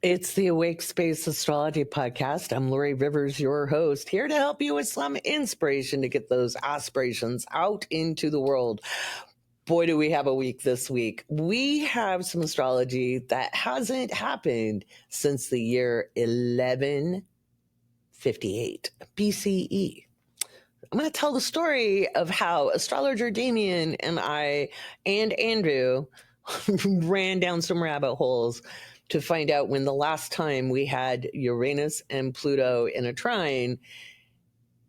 It's the Awake Space Astrology Podcast. I'm Laurie Rivers, your host, here to help you with some inspiration to get those aspirations out into the world. Boy, do we have a week this week. We have some astrology that hasn't happened since the year 1158 BCE. I'm going to tell the story of how astrologer Damien and I and Andrew ran down some rabbit holes to find out when the last time we had Uranus and Pluto in a trine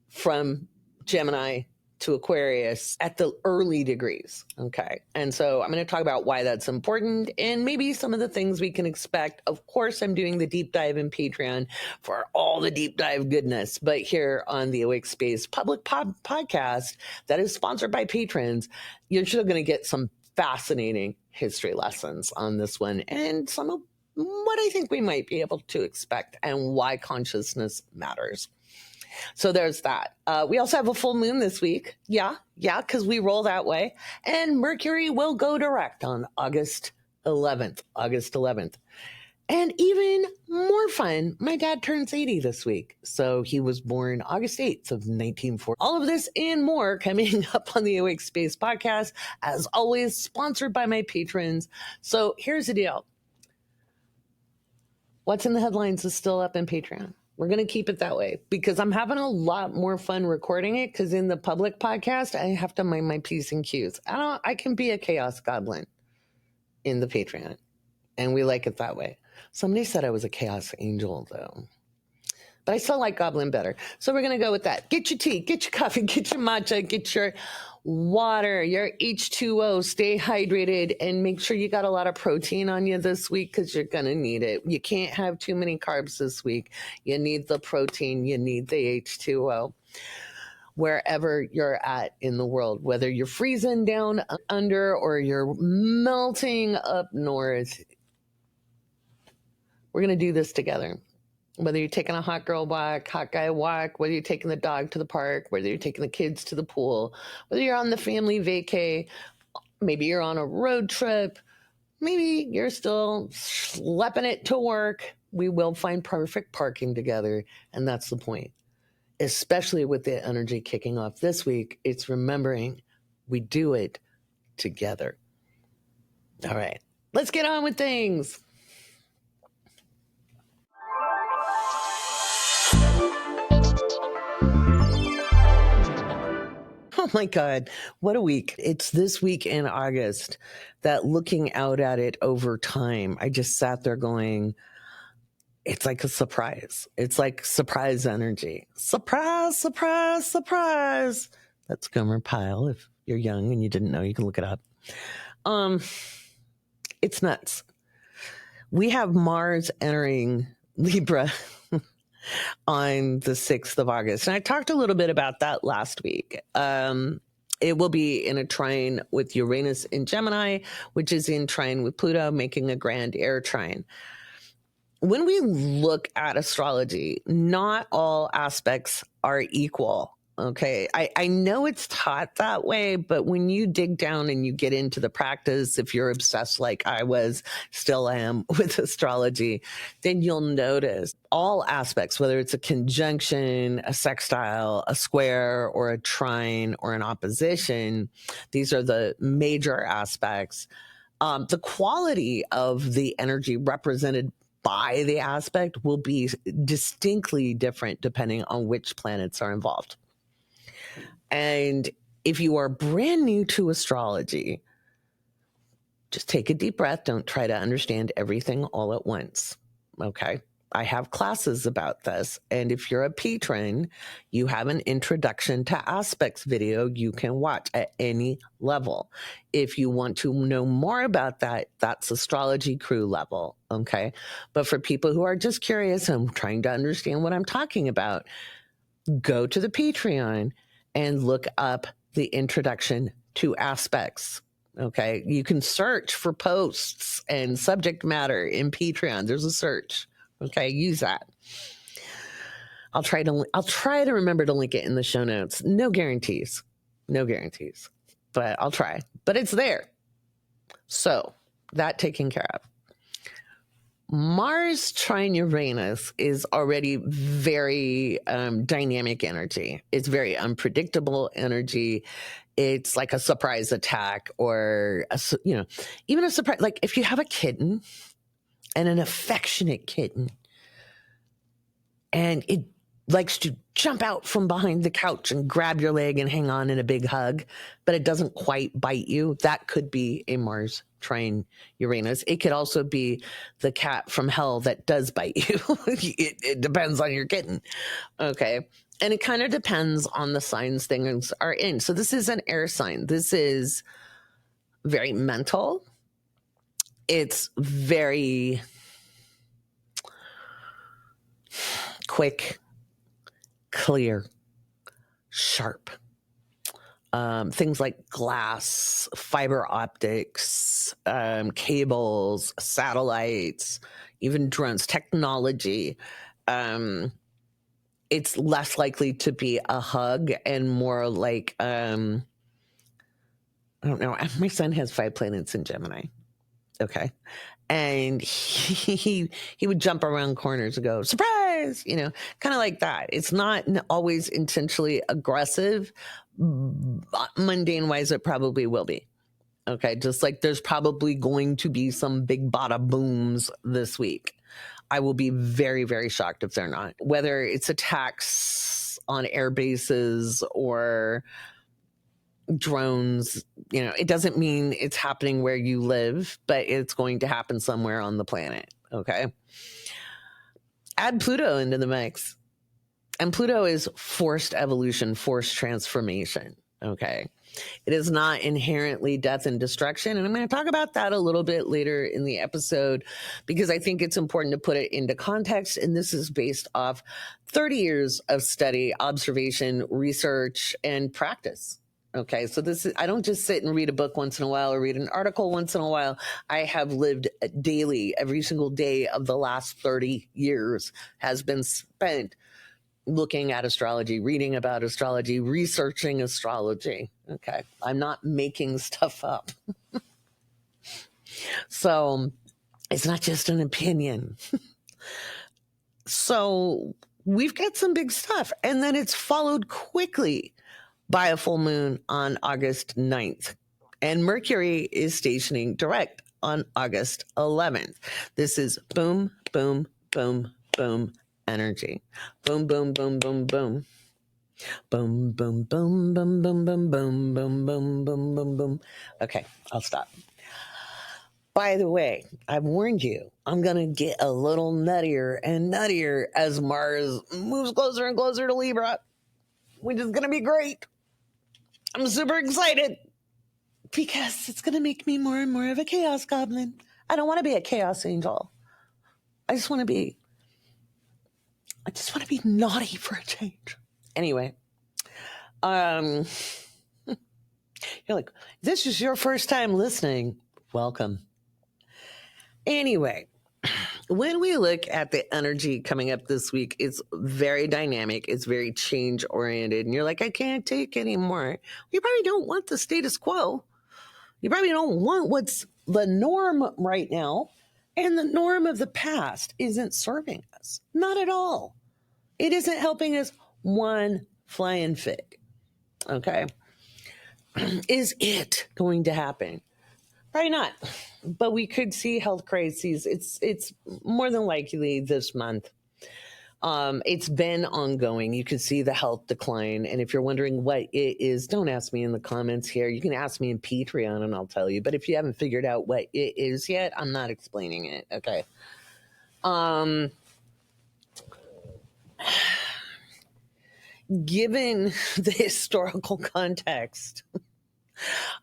from Gemini to Aquarius at the early degrees. Okay. And so I'm going to talk about why that's important and maybe some of the things we can expect. Of course, I'm doing the deep dive in Patreon for all the deep dive goodness, but here on the Awake Space public podcast that is sponsored by patrons, you're still going to get some fascinating history lessons on this one and some of what I think we might be able to expect and why consciousness matters. So there's that. We also have a full moon this week. Yeah, because we roll that way. And Mercury will go direct on August 11th. And even more fun, my dad turns 80 this week. So he was born August 8th of 1940. All of this and more coming up on the Awake Space podcast, as always, sponsored by my patrons. So here's the deal. What's in the headlines is still up in Patreon. We're going to keep it that way because I'm having a lot more fun recording it because in the public podcast, I have to mind my P's and Q's. I can be a chaos goblin in the Patreon, and we like it that way. Somebody said I was a chaos angel, though. But I still like goblin better. So we're going to go with that. Get your tea, get your coffee, get your matcha, get your water, your H2O, stay hydrated, and make sure you got a lot of protein on you this week because you're going to need it. You can't have too many carbs this week. You need the protein. You need the H2O. Wherever you're at in the world, whether you're freezing down under or you're melting up north, we're going to do this together. Whether you're taking a hot girl walk, hot guy walk, whether you're taking the dog to the park, whether you're taking the kids to the pool, whether you're on the family vacay, maybe you're on a road trip, maybe you're still schlepping it to work, we will find perfect parking together. And that's the point. Especially with the energy kicking off this week, it's remembering we do it together. All right, let's get on with things. Oh my God, what a week. It's this week in August that looking out at it over time, I just sat there going, it's like a surprise. It's like surprise energy. Surprise, surprise, surprise. That's Gomer Pyle. If you're young and you didn't know, you can look it up. It's nuts. We have Mars entering Libra on the 6th of August. And I talked a little bit about that last week. It will be in a trine with Uranus in Gemini, which is in trine with Pluto, making a grand Air Trine. When we look at astrology, not all aspects are equal. Okay. I know it's taught that way, but when you dig down and you get into the practice, if you're obsessed like I was, still am with astrology, then you'll notice all aspects, whether it's a conjunction, a sextile, a square, or a trine, or an opposition. These are the major aspects. The quality of the energy represented by the aspect will be distinctly different depending on which planets are involved. And if you are brand new to astrology, just take a deep breath. Don't try to understand everything all at once. Okay. I have classes about this. And if you're a patron, you have an introduction to aspects video you can watch at any level. If you want to know more about that, that's astrology crew level. Okay. But for people who are just curious and trying to understand what I'm talking about, go to the Patreon and look up the introduction to aspects. Okay. You can search for posts and subject matter in Patreon. There's a search. Okay. Use that. I'll try to remember to link it in the show notes. No guarantees, but I'll try, but it's there. So that taken care of. Mars trine Uranus is already very dynamic energy. It's very unpredictable energy. It's like a surprise attack, or even a surprise. Like if you have a kitten, and an affectionate kitten, and it likes to jump out from behind the couch and grab your leg and hang on in a big hug, but it doesn't quite bite you, that could be a Mars trine Uranus. It could also be the cat from hell that does bite you. It depends on your kitten. Okay. And it kind of depends on the signs things are in. So this is an air sign. This is very mental. It's very quick, clear, sharp. Things like glass, fiber optics, cables, satellites, even drones, technology. It's less likely to be a hug and more like, I don't know. My son has 5 planets in Gemini. Okay. And he would jump around corners and go, surprise, kind of like that. It's not always intentionally aggressive. Mundane wise, it probably will be. Okay. Just like there's probably going to be some big bada booms this week. I will be very, very shocked if they're not. Whether it's attacks on air bases or drones, it doesn't mean it's happening where you live, but it's going to happen somewhere on the planet. Okay. Add Pluto into the mix. And Pluto is forced evolution, forced transformation. Okay. It is not inherently death and destruction. And I'm going to talk about that a little bit later in the episode because I think it's important to put it into context. And this is based off 30 years of study, observation, research, and practice. Okay, so I don't just sit and read a book once in a while or read an article once in a while. I have lived daily, every single day of the last 30 years has been spent looking at astrology, reading about astrology, researching astrology. Okay, I'm not making stuff up. So it's not just an opinion. So we've got some big stuff. And then it's followed quickly by a full moon on August 9th. And Mercury is stationing direct on August 11th. This is boom, boom, boom, boom energy. Boom, boom, boom, boom, boom. Boom, boom, boom, boom, boom, boom, boom, boom, boom, boom, boom, boom. Okay, I'll stop. By the way, I've warned you, I'm going to get a little nuttier and nuttier as Mars moves closer and closer to Libra, which is going to be great. I'm super excited because it's going to make me more and more of a chaos goblin. I don't want to be a chaos angel. I just want to be naughty for a change. Anyway, you're like, this is your first time listening. Welcome. Anyway, when we look at the energy coming up this week, it's very dynamic. It's very change oriented. And you're like, I can't take anymore. You probably don't want the status quo. You probably don't want what's the norm right now. And the norm of the past isn't serving us. Not at all. It isn't helping us one flying fig. Okay. Is it going to happen? Probably not. But we could see health crises. It's more than likely this month. It's been ongoing. You can see the health decline. And if you're wondering what it is, don't ask me in the comments here. You can ask me in Patreon and I'll tell you. But if you haven't figured out what it is yet, I'm not explaining it. Okay. Given the historical context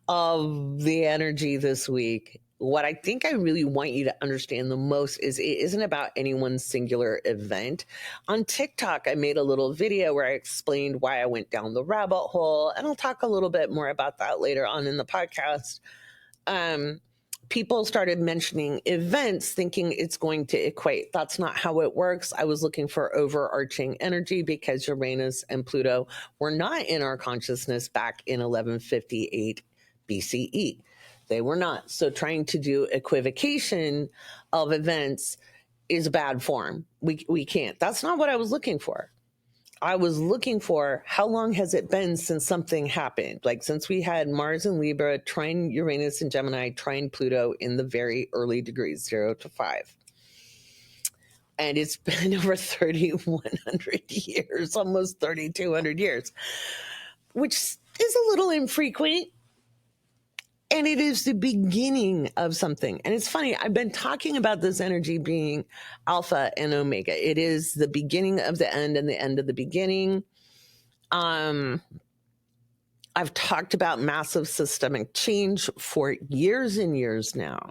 of the energy this week, what I think I really want you to understand the most is it isn't about any one singular event. On TikTok, I made a little video where I explained why I went down the rabbit hole, and I'll talk a little bit more about that later on in the podcast. People started mentioning events thinking it's going to equate. That's not how it works. I was looking for overarching energy because Uranus and Pluto were not in our consciousness back in 1158 BCE. They were not. So trying to do equivocation of events is bad form. We can't. That's not what I was looking for. I was looking for how long has it been since something happened? Like since we had Mars and Libra, trine Uranus and Gemini, trine Pluto in the very early degrees, 0 to 5. And it's been over 3,100 years, almost 3,200 years, which is a little infrequent. And it is the beginning of something. And it's funny, I've been talking about this energy being alpha and omega. It is the beginning of the end and the end of the beginning. I've talked about massive systemic change for years and years now,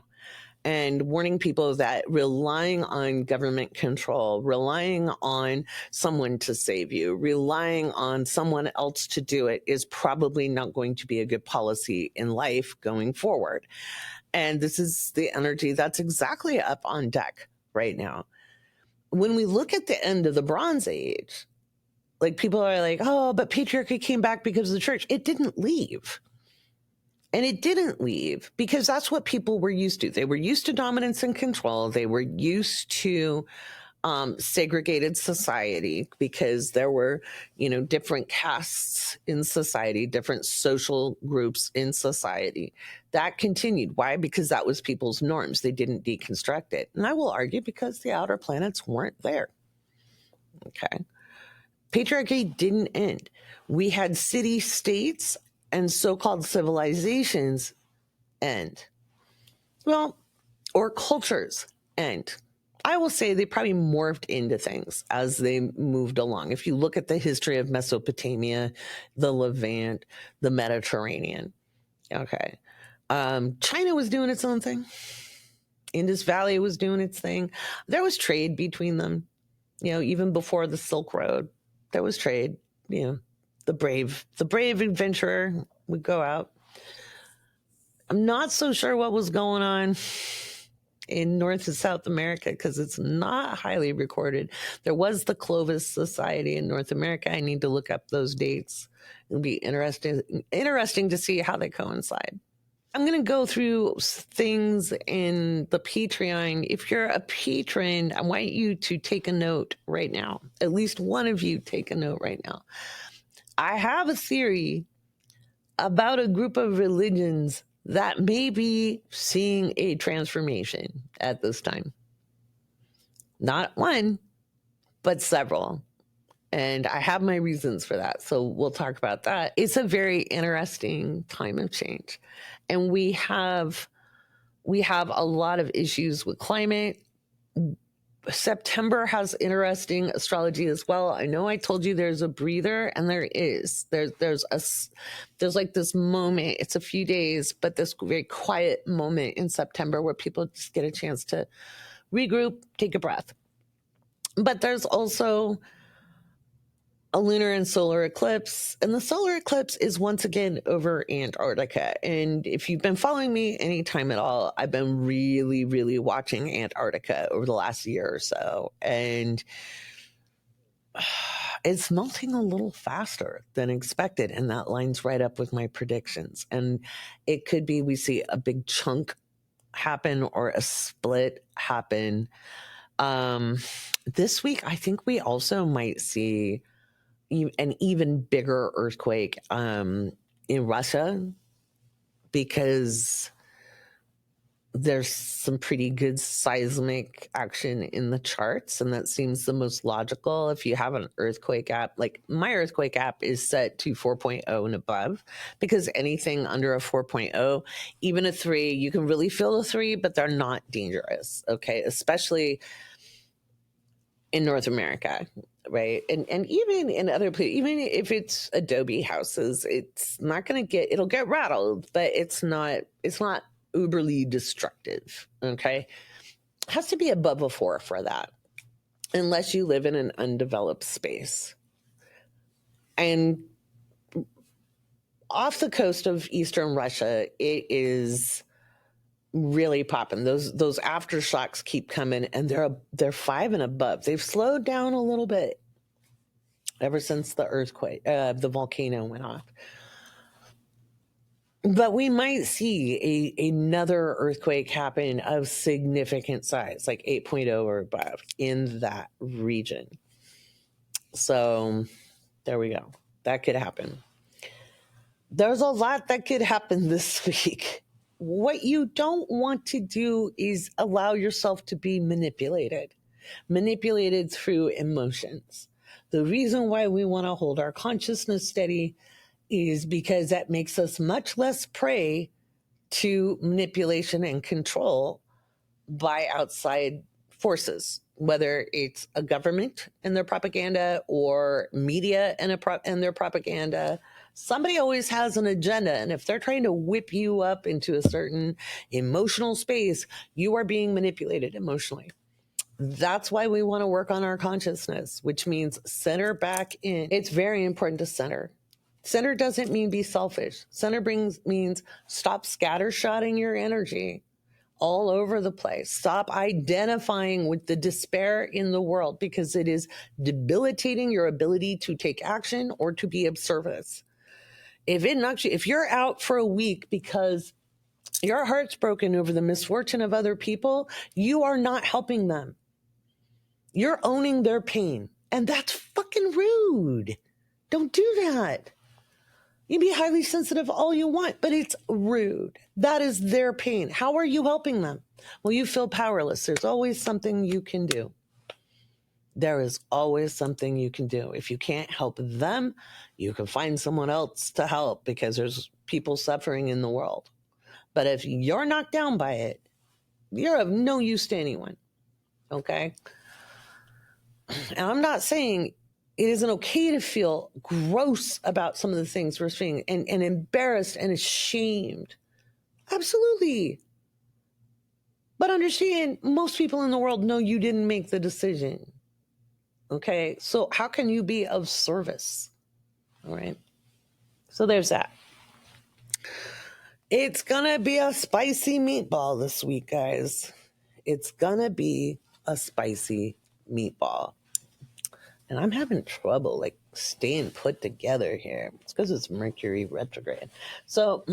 and warning people that relying on government control, relying on someone to save you, relying on someone else to do it is probably not going to be a good policy in life going forward. And this is the energy that's exactly up on deck right now. When we look at the end of the Bronze Age, like people are like, oh, but patriarchy came back because of the church. It didn't leave. And it didn't leave because that's what people were used to. They were used to dominance and control. They were used to segregated society because there were, different castes in society, different social groups in society. That continued. Why? Because that was people's norms. They didn't deconstruct it. And I will argue because the outer planets weren't there. Okay. Patriarchy didn't end. We had city-states and so-called civilizations end. Well, or cultures end. I will say they probably morphed into things as they moved along. If you look at the history of Mesopotamia, the Levant, the Mediterranean, okay. China was doing its own thing. Indus Valley was doing its thing. There was trade between them. Even before the Silk Road, there was trade. The brave adventurer would go out. I'm not so sure what was going on in North and South America because it's not highly recorded. There was the Clovis Society in North America. I need to look up those dates. It'll be interesting to see how they coincide. I'm going to go through things in the Patreon. If you're a patron, I want you to take a note right now. At least one of you take a note right now. I have a theory about a group of religions that may be seeing a transformation at this time. Not one, but several. And I have my reasons for that. So we'll talk about that. It's a very interesting time of change. And we have a lot of issues with climate. September has interesting astrology as well. I know I told you there's a breather, and there is. There's like this moment. It's a few days, but this very quiet moment in September where people just get a chance to regroup, take a breath. But there's also a lunar and solar eclipse, and the solar eclipse is once again over Antarctica. And if you've been following me anytime at all, I've been really, really watching Antarctica over the last year or so, and it's melting a little faster than expected, and that lines right up with my predictions. And it could be we see a big chunk happen or a split happen. This week, I think we also might see an even bigger earthquake in Russia, because there's some pretty good seismic action in the charts, and that seems the most logical. If you have an earthquake app, like my earthquake app is set to 4.0 and above, because anything under a 4.0, even a 3, you can really feel a 3, but they're not dangerous, okay? Especially in North America, right? And even in other places, even if it's adobe houses, it's not going to it'll get rattled, but it's not uberly destructive, okay? It has to be above a 4 for that, unless you live in an undeveloped space. And off the coast of eastern Russia, it is really popping. Those aftershocks keep coming, and they're 5 and above. They've slowed down a little bit ever since the earthquake, the volcano went off. But we might see another earthquake happen of significant size, like 8.0 or above in that region. So there we go. That could happen. There's a lot that could happen this week. What you don't want to do is allow yourself to be manipulated through emotions. The reason why we want to hold our consciousness steady is because that makes us much less prey to manipulation and control by outside forces, whether it's a government and their propaganda or media and their propaganda. Somebody always has an agenda, and if they're trying to whip you up into a certain emotional space, you are being manipulated emotionally. That's why we want to work on our consciousness, which means center back in. It's very important to center. Center doesn't mean be selfish. Center means stop scattershotting your energy all over the place. Stop identifying with the despair in the world, because it is debilitating your ability to take action or to be of service. If you're out for a week because your heart's broken over the misfortune of other people, you are not helping them. You're owning their pain. And that's fucking rude. Don't do that. You can be highly sensitive all you want, but it's rude. That is their pain. How are you helping them? Well, you feel powerless. There's always something you can do. There is always something you can do. If you can't help them, you can find someone else to help, because there's people suffering in the world. But if you're knocked down by it, you're of no use to anyone. Okay? And I'm not saying it isn't okay to feel gross about some of the things we're seeing and embarrassed and ashamed. Absolutely. But understand, most people in the world know you didn't make the decision. Okay? So how can you be of service? All right? So there's that. It's going to be a spicy meatball this week, guys. It's going to be a spicy meatball. And I'm having trouble staying put together here. It's because it's Mercury retrograde. So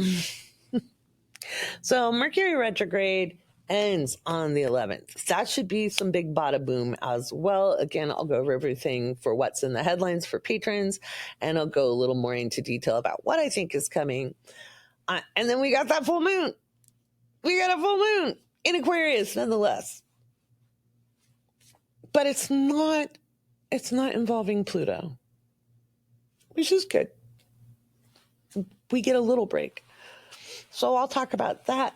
Mercury retrograde ends on the 11th. That should be some big bada boom as well. Again, I'll go over everything for what's in the headlines for patrons, and I'll go a little more into detail about what I think is coming. And then we got that full moon. We got a full moon in Aquarius, nonetheless. But it's not involving Pluto, which is good. We get a little break. So I'll talk about that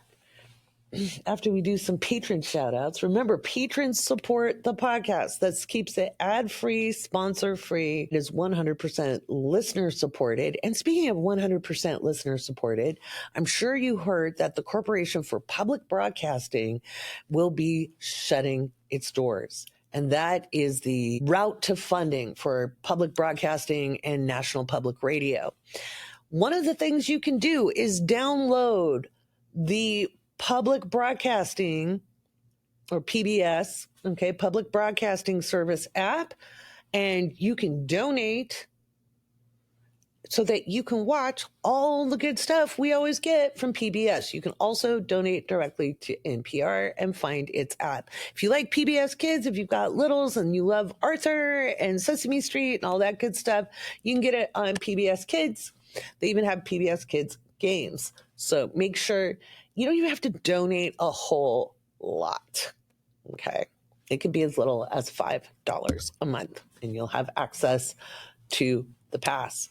after we do some patron shout outs. Remember, patrons support the podcast. That keeps it ad-free, sponsor-free. It is 100% listener supported. And speaking of 100% listener supported, I'm sure you heard that the Corporation for Public Broadcasting will be shutting its doors. And that is the route to funding for public broadcasting and national public radio. One of the things you can do is download the public broadcasting, or PBS, okay, public broadcasting service app, and you can donate so that you can watch all the good stuff we always get from PBS. You can also donate directly to NPR and find its app. If you like PBS Kids, if you've got littles and you love Arthur and Sesame Street and all that good stuff, you can get it on PBS Kids. They even have PBS Kids games. So make sure you don't even have to donate a whole lot. Okay. It could be as little as $5 a month, and you'll have access to the pass.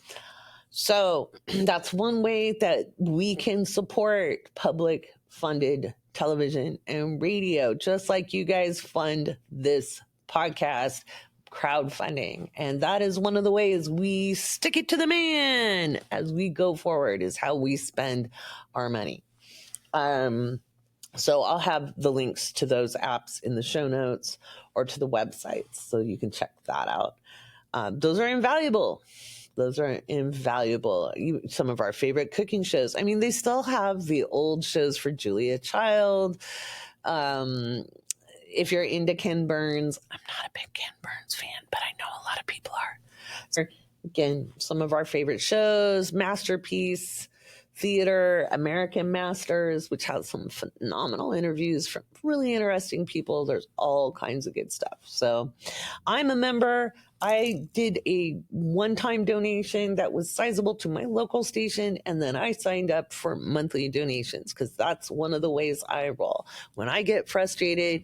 So that's one way that we can support public funded television and radio, just like you guys fund this podcast, crowdfunding. And that is one of the ways we stick it to the man as we go forward, is how we spend our money. So I'll have the links to those apps in the show notes or to the websites, so you can check that out. Those are invaluable. Some of our favorite cooking shows. I mean, they still have the old shows for Julia Child. If you're into Ken Burns, I'm not a big Ken Burns fan, but I know a lot of people are. So again, some of our favorite shows, Masterpiece, theater, American Masters, which has some phenomenal interviews from really interesting people. There's all kinds of good stuff. So I'm a member. I did a one-time donation that was sizable to my local station, and then I signed up for monthly donations because that's one of the ways I roll. When I get frustrated,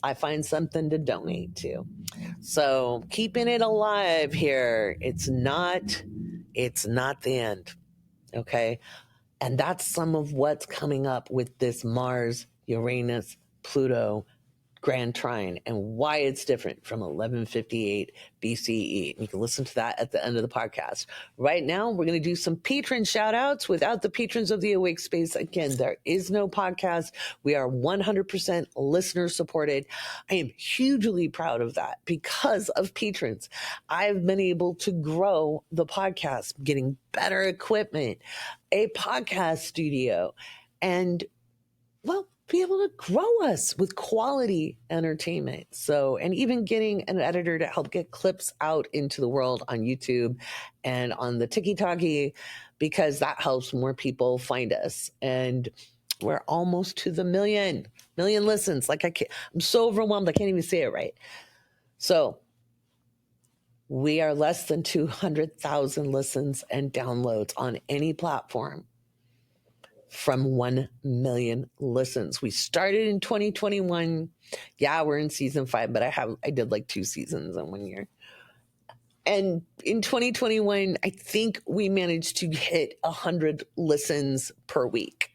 I find something to donate to. So keeping it alive here. It's not the end. Okay. And that's some of what's coming up with this Mars, Uranus, Pluto Grand Trine and why it's different from 1158 BCE. You can listen to that at the end of the podcast. Right now, we're going to do some patron shout outs. Without the patrons of the Awake Space, again, there is no podcast. We are 100% listener supported. I am hugely proud of that because of patrons. I've been able to grow the podcast, getting better equipment, a podcast studio, and well, be able to grow us with quality entertainment. So, and even getting an editor to help get clips out into the world on YouTube and on the TikTok, because that helps more people find us. And we're almost to the million listens. Like I'm so overwhelmed. I can't even say it right. So we are less than 200,000 listens and downloads on any platform from 1 million listens. We started in 2021. Yeah, we're in season 5, but I did like 2 seasons in 1 year. And in 2021, I think we managed to hit 100 listens per week,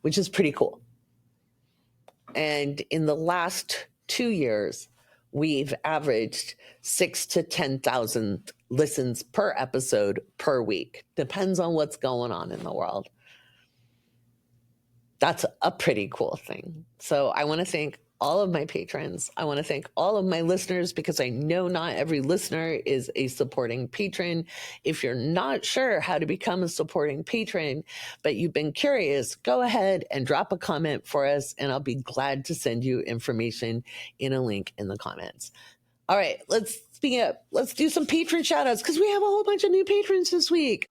which is pretty cool. And in the last 2 years, we've averaged 6,000 to 10,000 listens per episode per week. Depends on what's going on in the world. That's a pretty cool thing. So I want to thank all of my patrons. I want to thank all of my listeners because I know not every listener is a supporting patron. If you're not sure how to become a supporting patron, but you've been curious, go ahead and drop a comment for us, and I'll be glad to send you information in a link in the comments. All right, let's do some patron shout outs because we have a whole bunch of new patrons this week.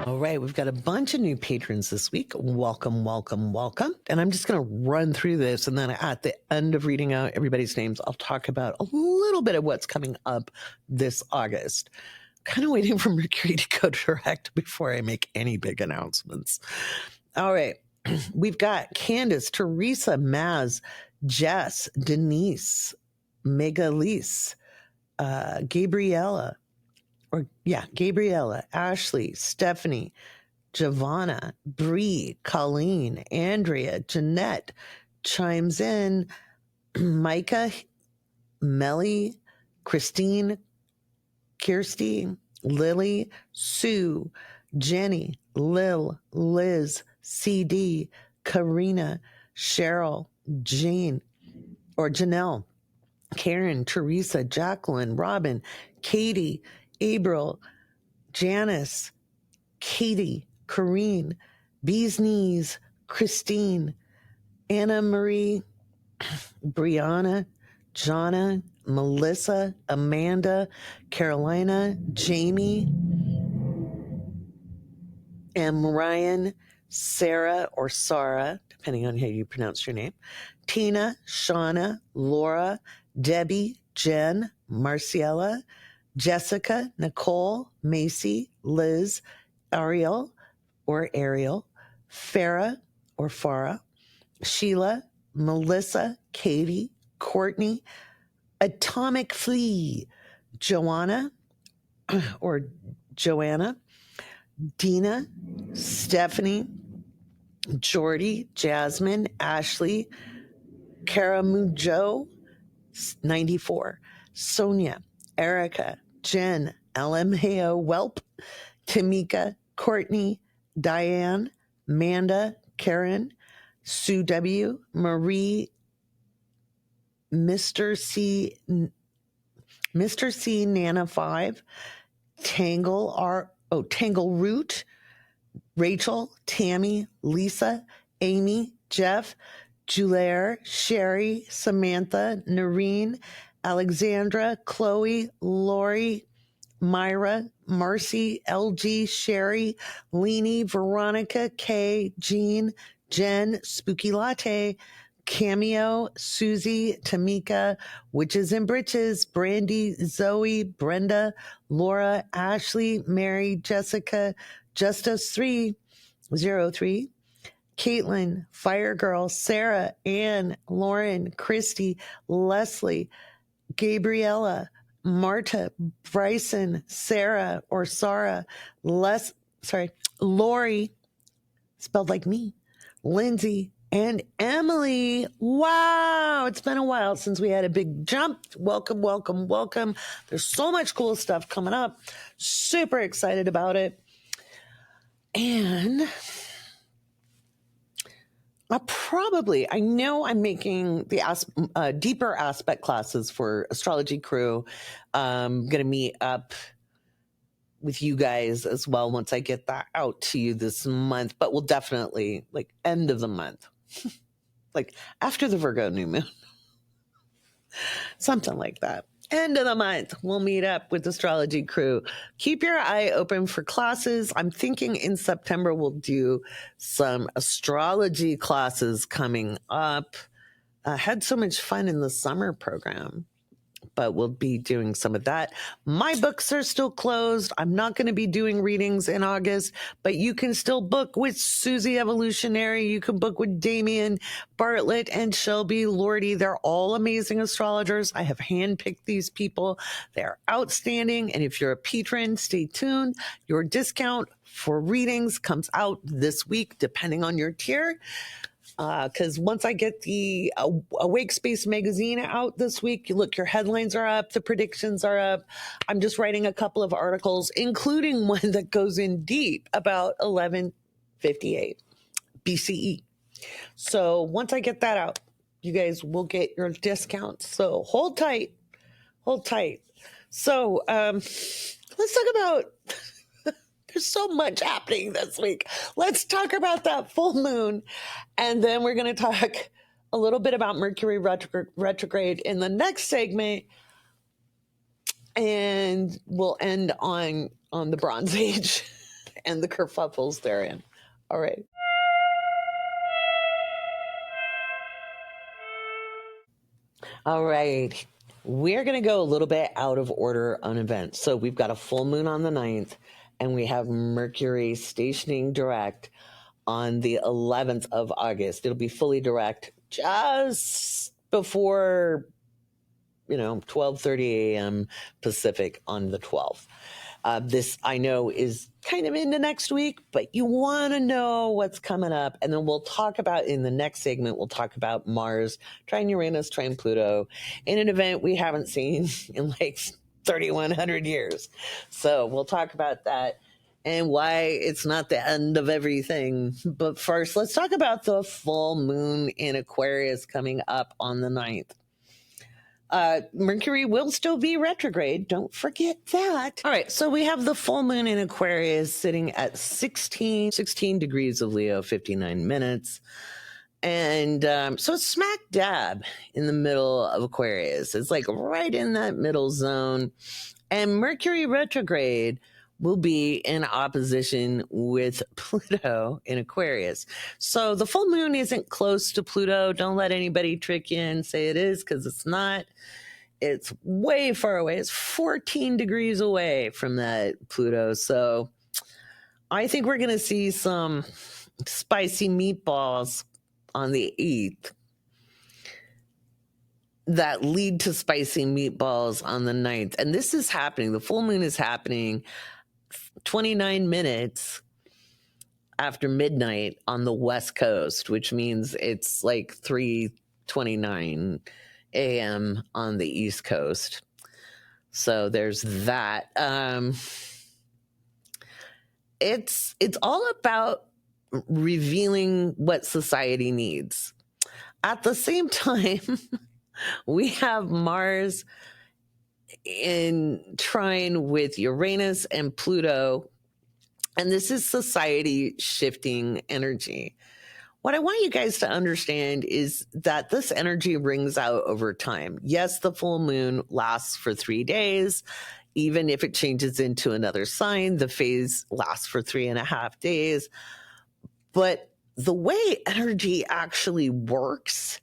All right, we've got a bunch of new patrons this week. Welcome, welcome, welcome. And I'm just going to run through this, and then at the end of reading out everybody's names, I'll talk about a little bit of what's coming up this August. Kind of waiting for Mercury to go direct before I make any big announcements. All right, we've got Candace, Teresa, Maz, Jess, Denise, Megalise, Gabriella, Ashley, Stephanie, Giovanna, Bree, Colleen, Andrea, Jeanette chimes in, Micah, Melly, Christine, Kirsty, Lily, Sue, Jenny, Lil, Liz, CD, Karina, Cheryl, Janelle, Karen, Teresa, Jacqueline, Robin, Katie, April, Janice, Katie, Corrine, Bee's Knees, Christine, Anna Marie, Brianna, Jonna, Melissa, Amanda, Carolina, Jamie, and Ryan, Sarah or Sarah, depending on how you pronounce your name, Tina, Shauna, Laura, Debbie, Jen, Marciella, Jessica, Nicole, Macy, Liz, Ariel, Farah or Farah, Sheila, Melissa, Katie, Courtney, Atomic Flea, Joanna or Joanna, Dina, Stephanie, Jordy, Jasmine, Ashley, Caramujo, 94, Sonia, Erica, Jen, LMAO, Welp, Tamika, Courtney, Diane, Manda, Karen, Sue W, Marie, Mr. C, Nana 5, Tangle Root, Rachel, Tammy, Lisa, Amy, Jeff, Julaire, Sherry, Samantha, Noreen, Alexandra, Chloe, Laurie, Myra, Marcy, LG, Sherry, Leanie, Veronica, Kay, Jean, Jen, Spooky Latte, Cameo, Susie, Tamika, Witches and Britches, Brandy, Zoe, Brenda, Laura, Ashley, Mary, Jessica, Justus 303, Caitlin, Fire Girl, Sarah, Ann, Lauren, Christy, Leslie, Gabriella, Marta, Bryson, Sarah or Sarah, Lori, spelled like me, Lindsay, and Emily. Wow, it's been a while since we had a big jump. Welcome, welcome, welcome. There's so much cool stuff coming up. Super excited about it. And I know I'm making the deeper aspect classes for Astrology Crew. I'm going to meet up with you guys as well once I get that out to you this month, but we'll definitely like end of the month, like after the Virgo new moon, something like that. End of the month, we'll meet up with Astrology Crew. Keep your eye open for classes. I'm thinking in September we'll do some astrology classes coming up. I had so much fun in the summer program, but we'll be doing some of that. My books are still closed. I'm not going to be doing readings in August, but you can still book with Susie Evolutionary. You can book with Damien, Bartlett, and Shelby Lordy. They're all amazing astrologers. I have handpicked these people. They're outstanding. And if you're a patron, stay tuned. Your discount for readings comes out this week, depending on your tier. Because once I get the Awake Space magazine out this week, look, your headlines are up, the predictions are up. I'm just writing a couple of articles, including one that goes in deep about 1158 BCE. So once I get that out, you guys will get your discounts. So hold tight. So let's talk about... There's so much happening this week. Let's talk about that full moon. And then we're going to talk a little bit about Mercury retrograde in the next segment. And we'll end on the Bronze Age and the kerfuffles therein. All right. All right. We're going to go a little bit out of order on events. So we've got a full moon on the 9th. And we have Mercury stationing direct on the 11th of August. It'll be fully direct just before, 12:30 a.m. Pacific on the 12th. This, I know, is kind of into next week, but you want to know what's coming up. And then we'll talk about, in the next segment, we'll talk about Mars, trine Uranus, trine Pluto, in an event we haven't seen in like 3,100 years. So we'll talk about that and why it's not the end of everything. But first, let's talk about the full moon in Aquarius coming up on the 9th. Mercury will still be retrograde. Don't forget that. All right. So we have the full moon in Aquarius sitting at 16 degrees of Leo, 59 minutes. And so it's smack dab in the middle of Aquarius. It's like right in that middle zone. And Mercury retrograde will be in opposition with Pluto in Aquarius. So the full moon isn't close to Pluto. Don't let anybody trick you and say it is, because it's not. It's way far away. It's 14 degrees away from that Pluto. So I think we're going to see some spicy meatballs on the 8th that lead to spicy meatballs on the 9th. And this is happening. The full moon is happening 29 minutes after midnight on the West Coast, which means it's like 3:29 a.m. on the East Coast. So there's that. It's all about revealing what society needs. At the same time, we have Mars in trine with Uranus and Pluto, and this is society shifting energy. what I want you guys to understand is that this energy rings out over time. Yes, the full moon lasts for 3 days. Even if it changes into another sign, the phase lasts for 3.5 days. But the way energy actually works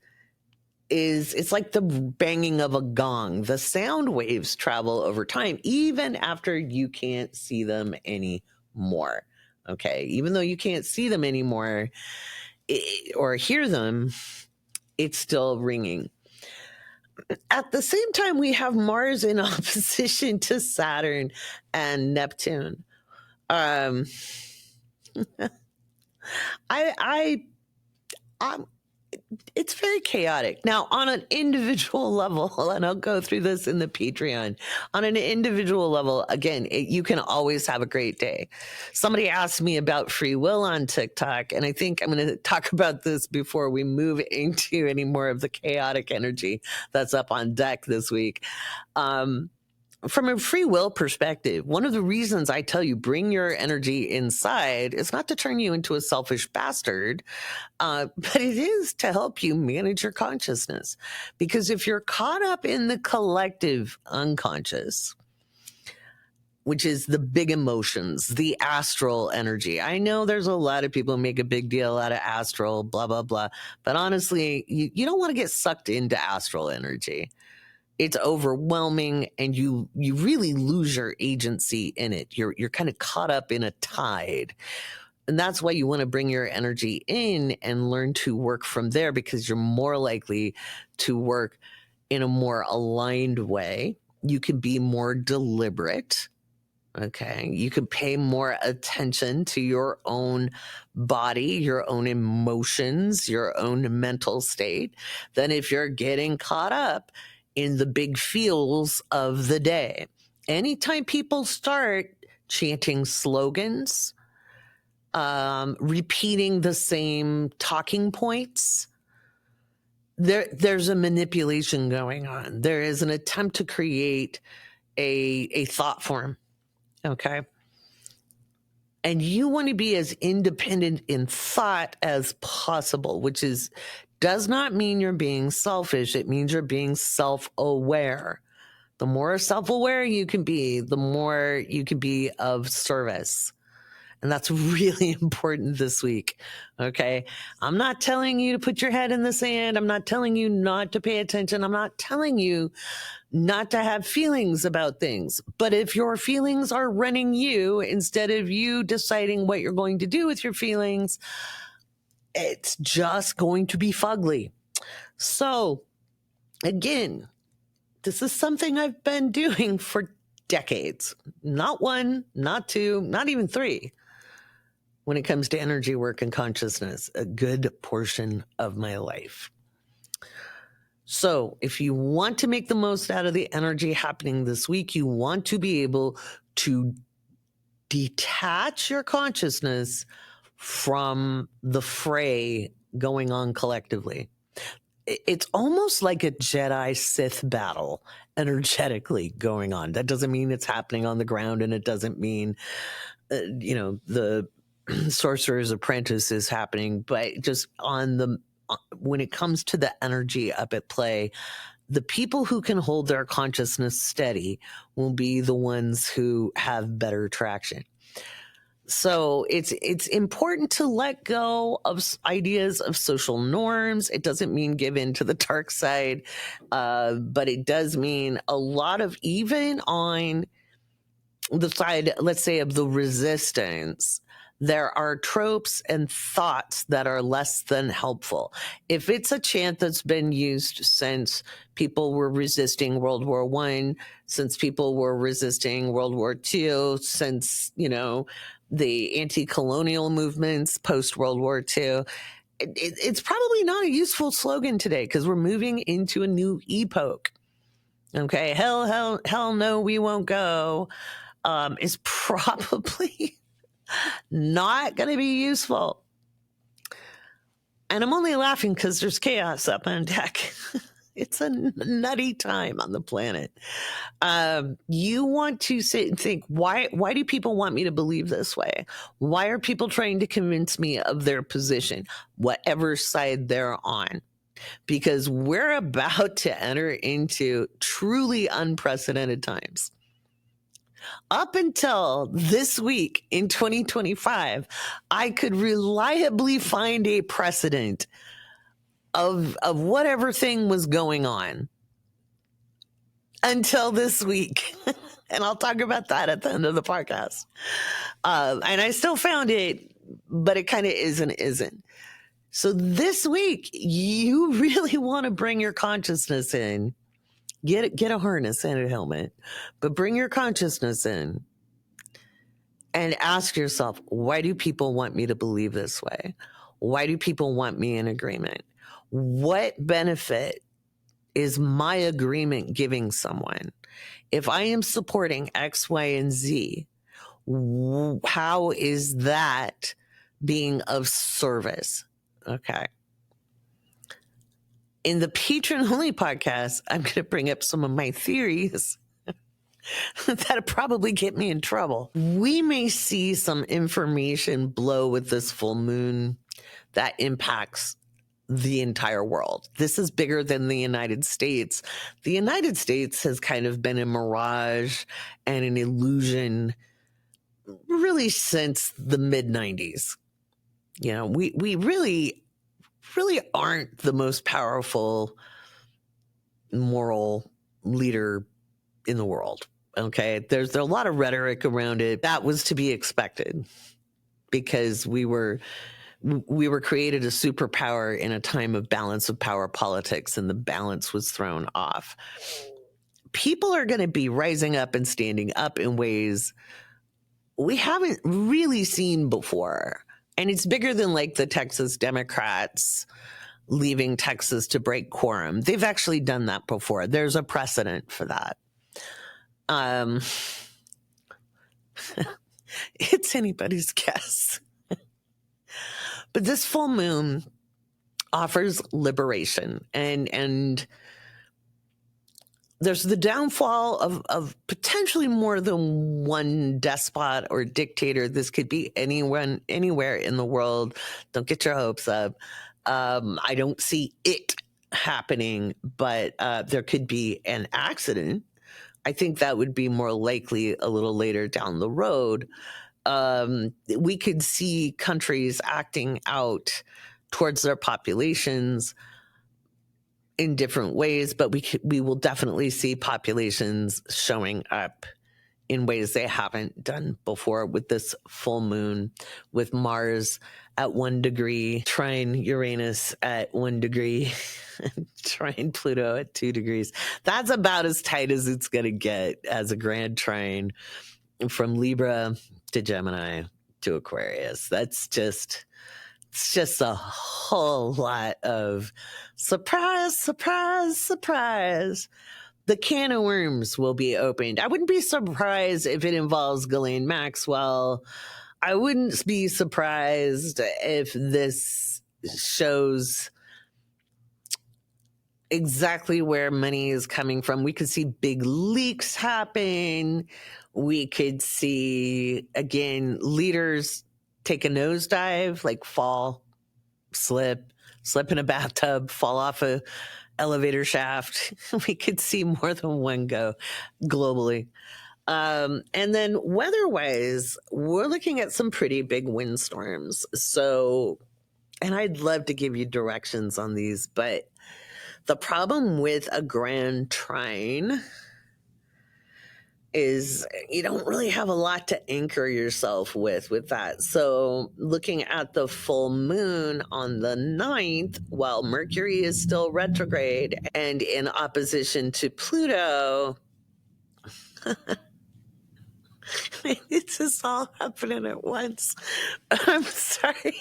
is it's like the banging of a gong. The sound waves travel over time, even after you can't see them anymore. Okay. Even though you can't see them anymore or hear them, it's still ringing. At the same time, we have Mars in opposition to Saturn and Neptune. I'm it's very chaotic. Now, on an individual level, and I'll go through this in the Patreon, on an individual level, again, you can always have a great day. Somebody asked me about free will on TikTok, and I think I'm going to talk about this before we move into any more of the chaotic energy that's up on deck this week. From a free will perspective, one of the reasons I tell you bring your energy inside is not to turn you into a selfish bastard, but it is to help you manage your consciousness. Because if you're caught up in the collective unconscious, which is the big emotions, the astral energy. I know there's a lot of people who make a big deal out of astral, blah, blah, blah. But honestly, you don't want to get sucked into astral energy. It's overwhelming, and you really lose your agency in it. You're kind of caught up in a tide. And that's why you want to bring your energy in and learn to work from there, because you're more likely to work in a more aligned way. You can be more deliberate. Okay. You can pay more attention to your own body, your own emotions, your own mental state than if you're getting caught up in the big feels of the day. Anytime people start chanting slogans, repeating the same talking points, there's a manipulation going on. There is an attempt to create a thought form. Okay. And you want to be as independent in thought as possible, which does not mean you're being selfish. It means you're being self-aware. The more self-aware you can be, the more you can be of service. And that's really important this week. Okay. I'm not telling you to put your head in the sand. I'm not telling you not to pay attention. I'm not telling you not to have feelings about things. But if your feelings are running you instead of you deciding what you're going to do with your feelings, it's just going to be fugly. So again, this is something I've been doing for decades. Not one, not two, not even three. When it comes to energy work and consciousness, a good portion of my life. So if you want to make the most out of the energy happening this week, you want to be able to detach your consciousness from the fray going on collectively. It's almost like a Jedi Sith battle energetically going on. That doesn't mean it's happening on the ground, and it doesn't mean, the Sorcerer's Apprentice is happening, but just when it comes to the energy up at play, the people who can hold their consciousness steady will be the ones who have better traction. So it's important to let go of ideas of social norms. It doesn't mean give in to the dark side, but it does mean a lot of, even on the side, let's say, of the resistance, there are tropes and thoughts that are less than helpful. If it's a chant that's been used since people were resisting World War I, since people were resisting World War II, since, the anti-colonial movements post-World War II, it's probably not a useful slogan today, because we're moving into a new epoch. Okay, hell no, we won't go. Is probably not going to be useful. And I'm only laughing because there's chaos up on deck. It's a nutty time on the planet. You want to sit and think, why do people want me to believe this way? Why are people trying to convince me of their position, whatever side they're on? Because we're about to enter into truly unprecedented times. Up until this week in 2025, I could reliably find a precedent of whatever thing was going on until this week. And I'll talk about that at the end of the podcast. And I still found it, but it kind of isn't. So this week, you really want to bring your consciousness in. Get a harness and a helmet, but bring your consciousness in and ask yourself, why do people want me to believe this way? Why do people want me in agreement? What benefit is my agreement giving someone? If I am supporting X, Y, and Z, how is that being of service? Okay. In the Patron Only podcast, I'm going to bring up some of my theories that'll probably get me in trouble. We may see some information blow with this full moon that impacts the entire world. This is bigger than the United States. The United States has kind of been a mirage and an illusion really since the mid-90s. You know, we really aren't the most powerful moral leader in the world. Okay. There's a lot of rhetoric around it. That was to be expected because we were created a superpower in a time of balance of power politics, and the balance was thrown off. People are going to be rising up and standing up in ways we haven't really seen before. And it's bigger than like the Texas Democrats leaving Texas to break quorum. They've actually done that before. There's a precedent for that. It's anybody's guess. But this full moon offers liberation, and there's the downfall of potentially more than one despot or dictator. This could be anyone, anywhere in the world. Don't get your hopes up. I don't see it happening, but there could be an accident. I think that would be more likely a little later down the road. We could see countries acting out towards their populations in different ways, but we will definitely see populations showing up in ways they haven't done before with this full moon, with Mars at 1 degree, trine Uranus at 1 degree, trine Pluto at 2 degrees. That's about as tight as it's going to get as a grand trine from Libra to Gemini to Aquarius. It's just a whole lot of surprise, surprise, surprise. The can of worms will be opened. I wouldn't be surprised if it involves Ghislaine Maxwell. I wouldn't be surprised if this shows exactly where money is coming from. We could see big leaks happen. We could see, again, leaders take a nosedive, like fall, slip in a bathtub, fall off a elevator shaft. We could see more than one go globally. And then weather-wise, we're looking at some pretty big windstorms. So, and I'd love to give you directions on these, but the problem with a grand trine is you don't really have a lot to anchor yourself with that. So looking at the full moon on the 9th, while Mercury is still retrograde and in opposition to Pluto, it's just all happening at once. I'm sorry.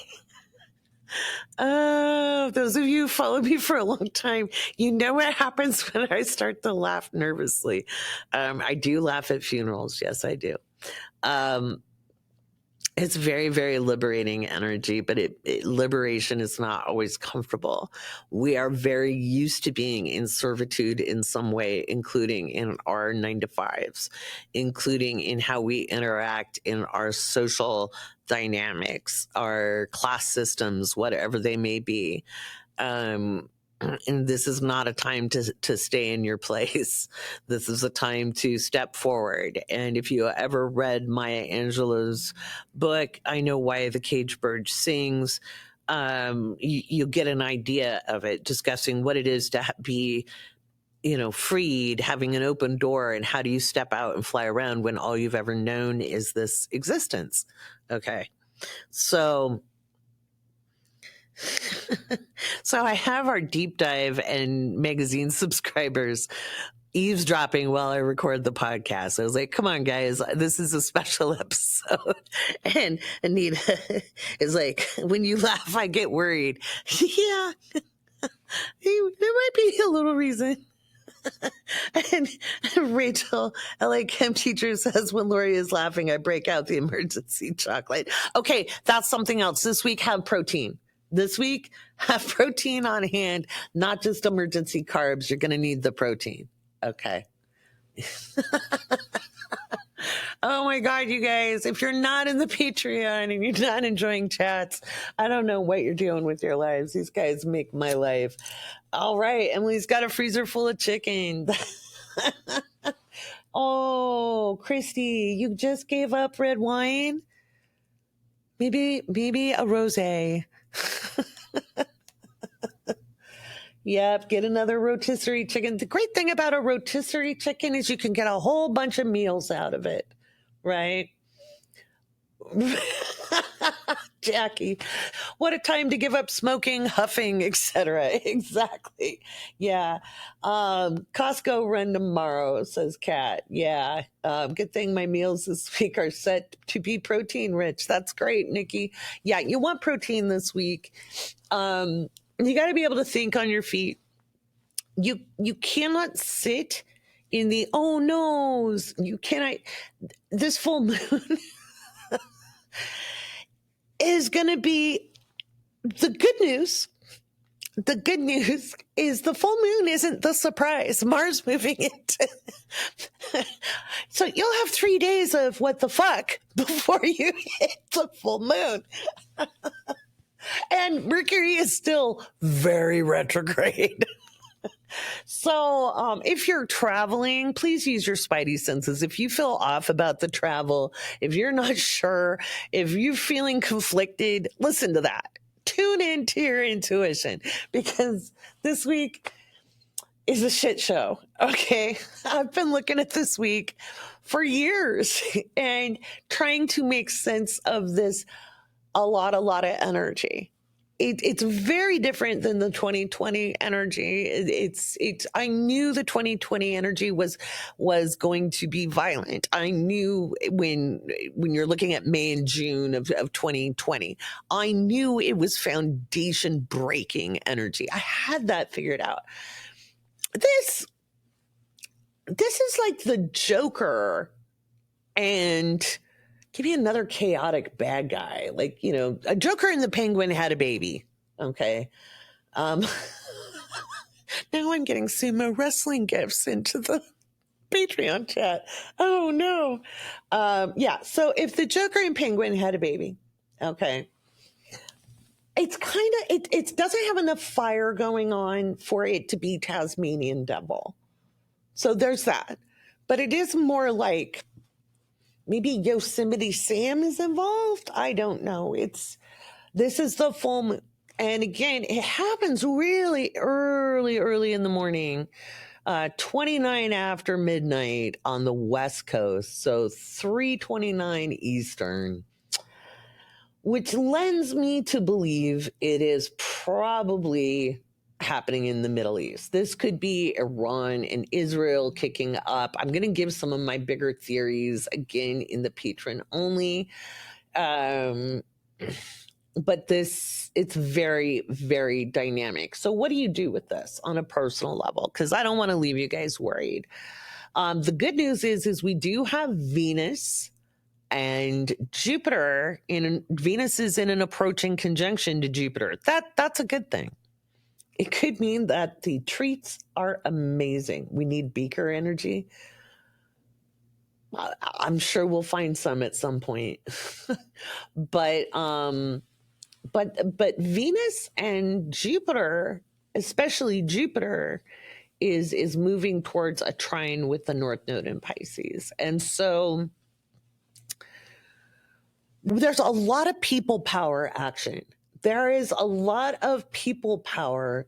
Those of you who follow me for a long time, you know what happens when I start to laugh nervously. I do laugh at funerals. Yes, I do. It's very, very liberating energy, but liberation is not always comfortable. We are very used to being in servitude in some way, including in our 9 to 5s, including in how we interact in our social dynamics, our class systems, whatever they may be. And this is not a time to stay in your place. This is a time to step forward. And if you ever read Maya Angelou's book, I Know Why the Cage Bird Sings, you'll get an idea of it, discussing what it is to be, freed, having an open door, and how do you step out and fly around when all you've ever known is this existence. Okay. So I have our deep dive and magazine subscribers eavesdropping while I record the podcast. I was like, come on, guys, this is a special episode. And Anita is like, when you laugh, I get worried. Yeah, there might be a little reason. And Rachel, LA Chem teacher, says, when Laurie is laughing, I break out the emergency chocolate. Okay, that's something else. This week, have protein. This week, have protein on hand, not just emergency carbs. You're going to need the protein. Okay. Oh my God, you guys, if you're not in the Patreon and you're not enjoying chats, I don't know what you're doing with your lives. These guys make my life. All right, Emily's got a freezer full of chicken. Oh, Christy, you just gave up red wine? Maybe a rosé. Yep, get another rotisserie chicken. The great thing about a rotisserie chicken is you can get a whole bunch of meals out of it, right? Jackie, what a time to give up smoking, huffing, etc. Exactly. Yeah. Costco run tomorrow, says Kat. Yeah. Good thing my meals this week are set to be protein rich. That's great, Nikki. Yeah, you want protein this week. You got to be able to think on your feet. You cannot sit in the oh no's. You cannot. This full moon is going to be the good news. The good news is the full moon isn't the surprise. Mars moving into. So you'll have 3 days of what the fuck before you hit the full moon. And Mercury is still very retrograde. So if you're traveling, please use your spidey senses. If you feel off about the travel, if you're not sure, if you're feeling conflicted, listen to that. Tune into your intuition, because this week is a shit show. Okay. I've been looking at this week for years and trying to make sense of this. A lot of energy. It's very different than the 2020 energy. I knew the 2020 energy was going to be violent. I knew when you're looking at May and June of 2020, I knew it was foundation breaking energy. I had that figured out. This is like the Joker and give me another chaotic bad guy. Like, a Joker and the Penguin had a baby. Okay. Now I'm getting sumo wrestling gifts into the Patreon chat. Oh, no. Yeah. So if the Joker and Penguin had a baby, okay, it's kind of, it doesn't have enough fire going on for it to be Tasmanian Devil. So there's that. But it is more like, maybe Yosemite Sam is involved. I don't know. This is the full moon. And again, it happens really early in the morning, 29 after midnight on the West Coast. So 3:29 Eastern, which lends me to believe it is probably happening in the Middle East. This could be Iran and Israel kicking up. I'm going to give some of my bigger theories again in the patron only. But it's very, very dynamic. So what do you do with this on a personal level? Because I don't want to leave you guys worried. The good news is we do have Venus And Venus is in an approaching conjunction to Jupiter. That's a good thing. It could mean that the treats are amazing. We need beaker energy. I'm sure we'll find some at some point. but Venus and Jupiter, especially Jupiter, is moving towards a trine with the North Node in Pisces. And so there's a lot of people power action. There is a lot of people power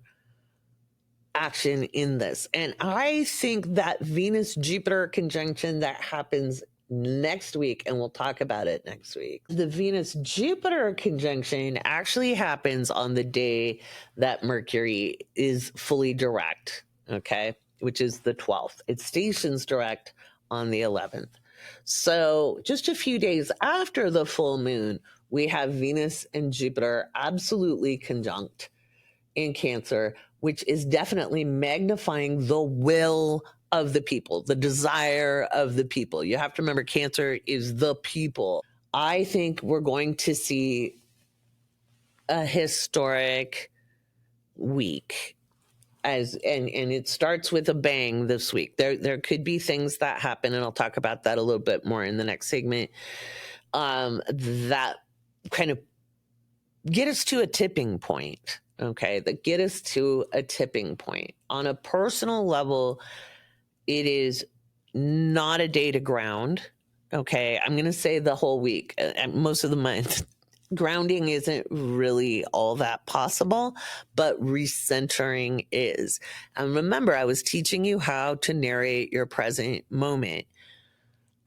action in this. And I think that Venus-Jupiter conjunction that happens next week, and we'll talk about it next week. The Venus-Jupiter conjunction actually happens on the day that Mercury is fully direct, okay, which is the 12th. It stations direct on the 11th. So just a few days after the full moon, we have Venus and Jupiter absolutely conjunct in Cancer, which is definitely magnifying the will of the people, the desire of the people. You have to remember, Cancer is the people. I think we're going to see a historic week. And it starts with a bang this week. There could be things that happen, and I'll talk about that a little bit more in the next segment, that kind of get us to a tipping point, okay? That get us to a tipping point. On a personal level, it is not a day to ground, okay? I'm going to say the whole week, most of the month. Grounding isn't really all that possible, but recentering is. And remember, I was teaching you how to narrate your present moment.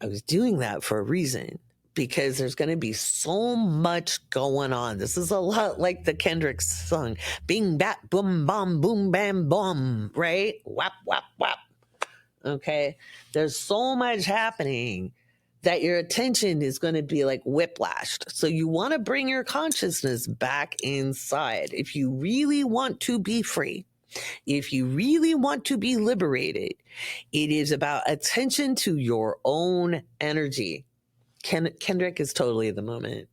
I was doing that for a reason, because there's going to be so much going on. This is a lot like the Kendrick song, bing, bat, boom, bom, boom, bam, boom, right? Whap, whap, whap. Okay? There's so much happening that your attention is going to be like whiplashed. So you want to bring your consciousness back inside. If you really want to be free, if you really want to be liberated, it is about attention to your own energy. Kendrick is totally the moment.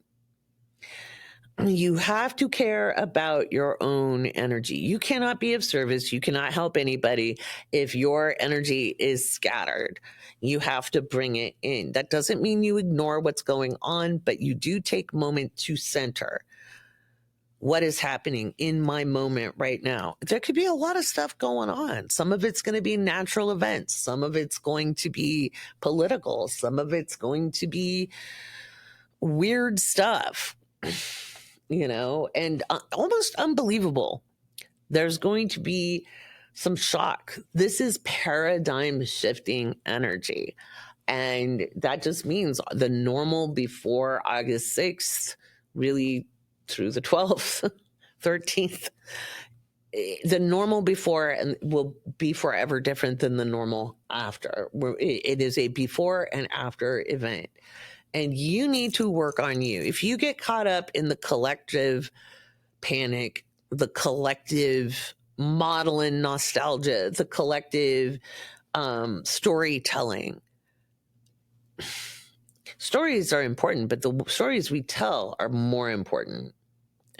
You have to care about your own energy. You cannot be of service. You cannot help anybody if your energy is scattered. You have to bring it in. That doesn't mean you ignore what's going on, but you do take a moment to center what is happening in my moment right now. There could be a lot of stuff going on. Some of it's going to be natural events. Some of it's going to be political. Some of it's going to be weird stuff. And almost unbelievable. There's going to be some shock. This is paradigm shifting energy. And that just means the normal before August 6th, really through the 12th, 13th, the normal before and will be forever different than the normal after. It is a before and after event. And you need to work on you. If you get caught up in the collective panic, the collective modeling nostalgia, the collective storytelling. Stories are important, but the stories we tell are more important.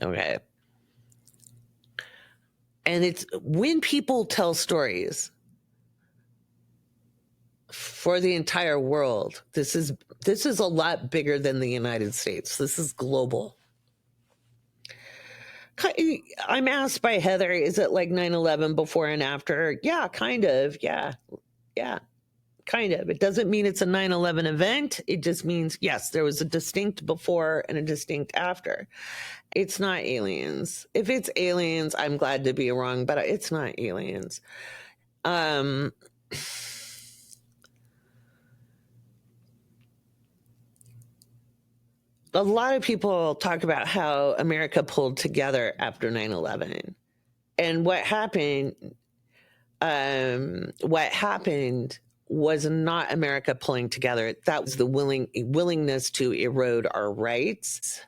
Okay. And it's when people tell stories for the entire world, this is a lot bigger than the United States. This is global. I'm asked by Heather, is it like 9/11 before and after? Yeah, kind of. Yeah, kind of. It doesn't mean it's a 9/11 event. It just means, yes, there was a distinct before and a distinct after. It's not aliens. If it's aliens, I'm glad to be wrong, but it's not aliens. A lot of people talk about how America pulled together after 9/11. And what happened was not America pulling together. That was the willingness to erode our rights.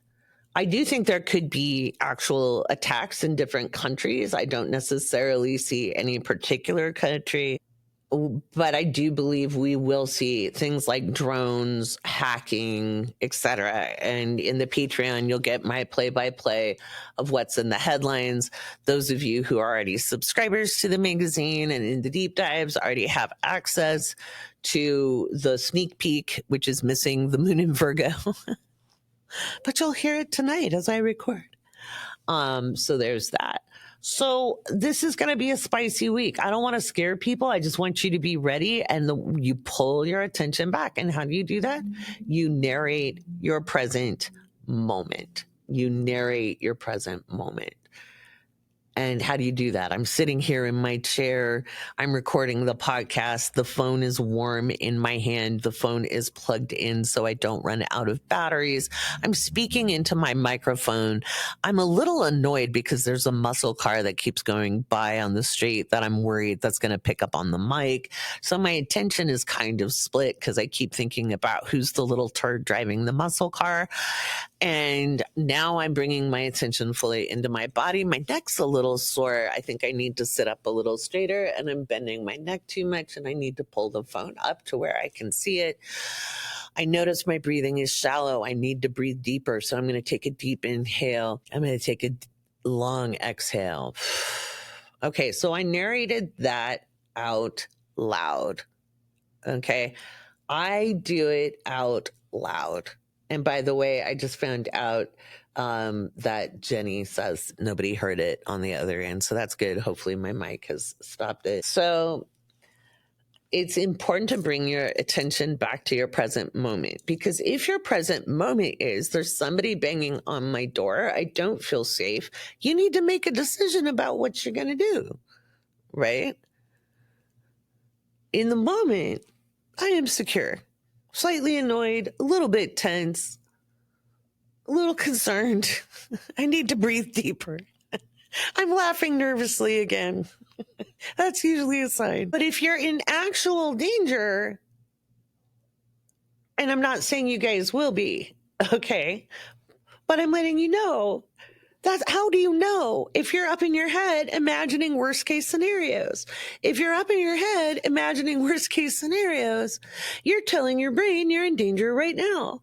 I do think there could be actual attacks in different countries. I don't necessarily see any particular country But I do believe we will see things like drones, hacking, etc. And in the Patreon, you'll get my play-by-play of what's in the headlines. Those of you who are already subscribers to the magazine and in the deep dives already have access to the sneak peek, which is missing the moon in Virgo. But you'll hear it tonight as I record. So there's that. So this is going to be a spicy week. I don't want to scare people. I just want you to be ready, and you pull your attention back. And how do you do that? You narrate your present moment. You narrate your present moment. And how do you do that? I'm sitting here in my chair. I'm recording the podcast. The phone is warm in my hand. The phone is plugged in so I don't run out of batteries. I'm speaking into my microphone. I'm a little annoyed because there's a muscle car that keeps going by on the street that I'm worried that's going to pick up on the mic. So my attention is kind of split because I keep thinking about who's the little turd driving the muscle car. And now I'm bringing my attention fully into my body. My neck's a little sore. I think I need to sit up a little straighter, and I'm bending my neck too much, and I need to pull the phone up to where I can see it. I notice my breathing is shallow. I need to breathe deeper. So I'm going to take a deep inhale. I'm going to take a long exhale. Okay, so I narrated that out loud. Okay, I do it out loud. And by the way, I just found out that Jenny says nobody heard it on the other end. So that's good. Hopefully my mic has stopped it. So it's important to bring your attention back to your present moment, because if your present moment is there's somebody banging on my door, I don't feel safe, you need to make a decision about what you're going to do, right? In the moment, I am secure, slightly annoyed, a little bit tense, a little concerned. I need to breathe deeper. I'm laughing nervously again. That's usually a sign. But if you're in actual danger, and I'm not saying you guys will be, okay, but I'm letting you know, that's how do you know? If you're up in your head imagining worst case scenarios. If you're up in your head imagining worst case scenarios, you're telling your brain you're in danger right now.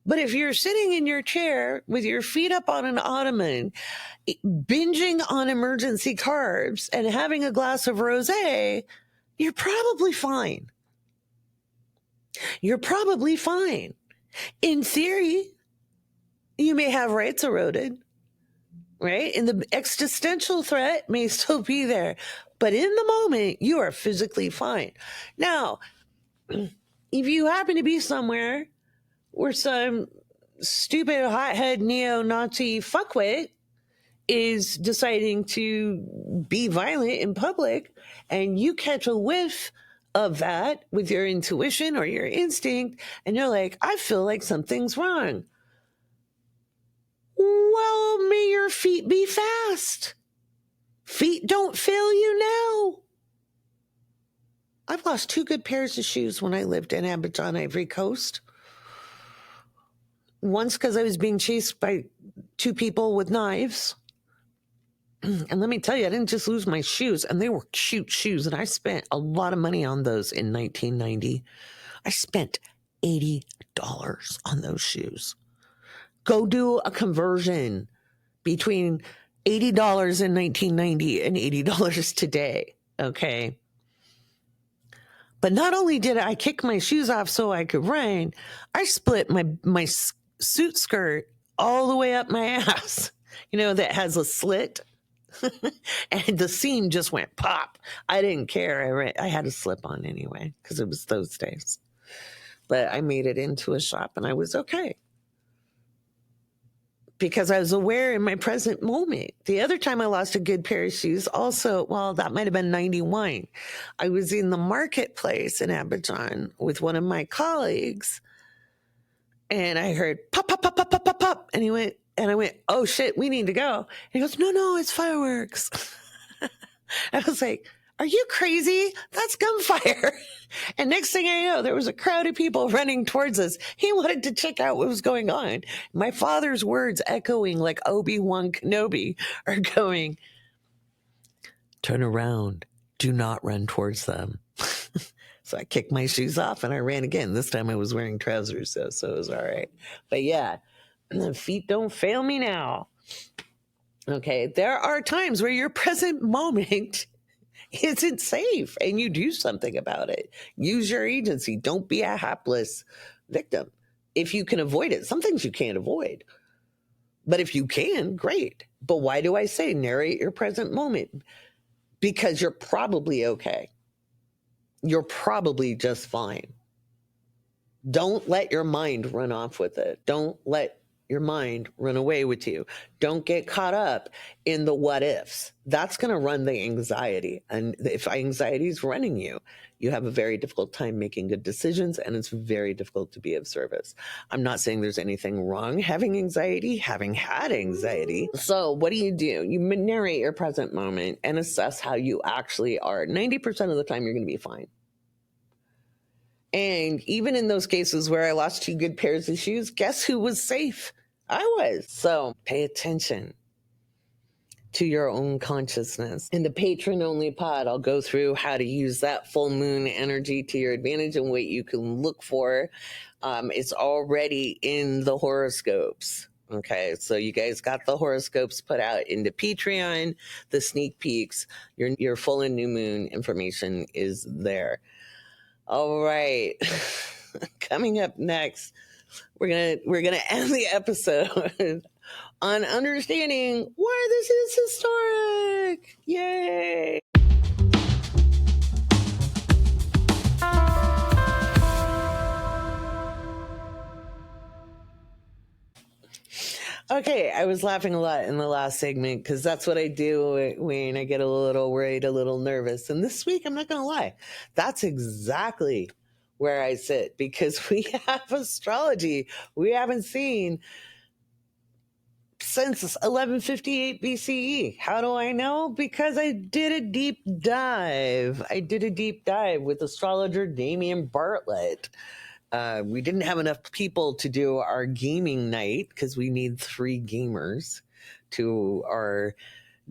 But if you're sitting in your chair with your feet up on an ottoman, binging on emergency carbs and having a glass of rosé, you're probably fine. You're probably fine. In theory, you may have rights eroded, right? And the existential threat may still be there. But in the moment, you are physically fine. Now, if you happen to be somewhere where some stupid hothead neo-Nazi fuckwit is deciding to be violent in public, and you catch a whiff of that with your intuition or your instinct, and you're like, I feel like something's wrong. Well, may your feet be fast. Feet don't fail you now. I've lost 2 good pairs of shoes when I lived in Abidjan, Ivory Coast. Once because I was being chased by 2 people with knives. And let me tell you, I didn't just lose my shoes, and they were cute shoes. And I spent a lot of money on those in 1990. I spent $80 on those shoes. Go do a conversion between $80 in 1990 and $80 today. Okay. But not only did I kick my shoes off so I could run, I split my suit skirt all the way up my ass, that has a slit. And the seam just went pop. I didn't care. I had a slip on anyway because it was those days. But I made it into a shop and I was okay. Because I was aware in my present moment. The other time I lost a good pair of shoes also, that might have been 91. I was in the marketplace in Abidjan with one of my colleagues, and I heard pop, pop, pop, pop, pop, pop, pop. And I went, oh shit, we need to go. And he goes, no, it's fireworks. I was like, are you crazy? That's gunfire. And next thing I know, there was a crowd of people running towards us. He wanted to check out what was going on. My father's words echoing like Obi-Wan Kenobi are going, turn around. Do not run towards them. So I kicked my shoes off and I ran again. This time I was wearing trousers, so it was all right. But yeah, the feet don't fail me now. Okay, there are times where your present moment isn't safe and you do something about it. Use your agency. Don't be a hapless victim. If you can avoid it, some things you can't avoid. But if you can, great. But why do I say narrate your present moment? Because you're probably okay. You're probably just fine. Don't let your mind run off with it. Don't let your mind run away with you. Don't get caught up in the what ifs. That's going to run the anxiety. And if anxiety is running you, you have a very difficult time making good decisions, and it's very difficult to be of service. I'm not saying there's anything wrong having anxiety, having had anxiety. So what do? You narrate your present moment and assess how you actually are. 90% of the time, you're going to be fine. And even in those cases where I lost 2 good pairs of shoes, guess who was safe? I was. So pay attention to your own consciousness. In the patron-only pod, I'll go through how to use that full moon energy to your advantage and what you can look for. It's already in the horoscopes. Okay, so you guys got the horoscopes put out into Patreon, the sneak peeks. Your full and new moon information is there. All right. Coming up next, we're gonna end the episode on understanding why this is historic. Yay! Okay, I was laughing a lot in the last segment because that's what I do when I get a little worried, a little nervous. And this week, I'm not going to lie, that's exactly where I sit because we have astrology we haven't seen since 1158 BCE. How do I know? Because I did a deep dive. With astrologer Damian Bartlett. We didn't have enough people to do our gaming night because we need 3 gamers to our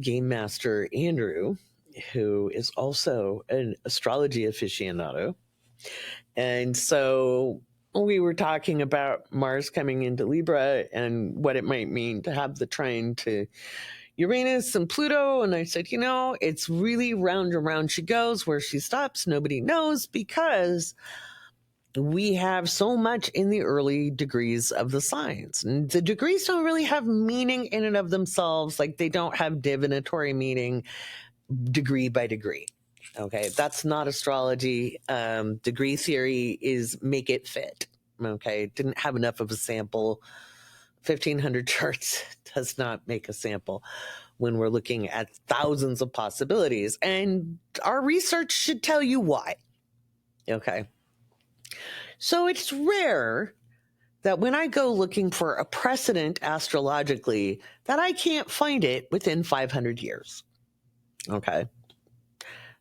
game master, Andrew, who is also an astrology aficionado. And so we were talking about Mars coming into Libra and what it might mean to have the trine to Uranus and Pluto. And I said, it's really round and round she goes. Where she stops, nobody knows, because we have so much in the early degrees of the signs. And the degrees don't really have meaning in and of themselves. Like they don't have divinatory meaning degree by degree. Okay, that's not astrology. Degree theory is make it fit. Okay, didn't have enough of a sample. 1,500 charts does not make a sample when we're looking at thousands of possibilities. And our research should tell you why. Okay. So it's rare that when I go looking for a precedent astrologically, that I can't find it within 500 years. Okay.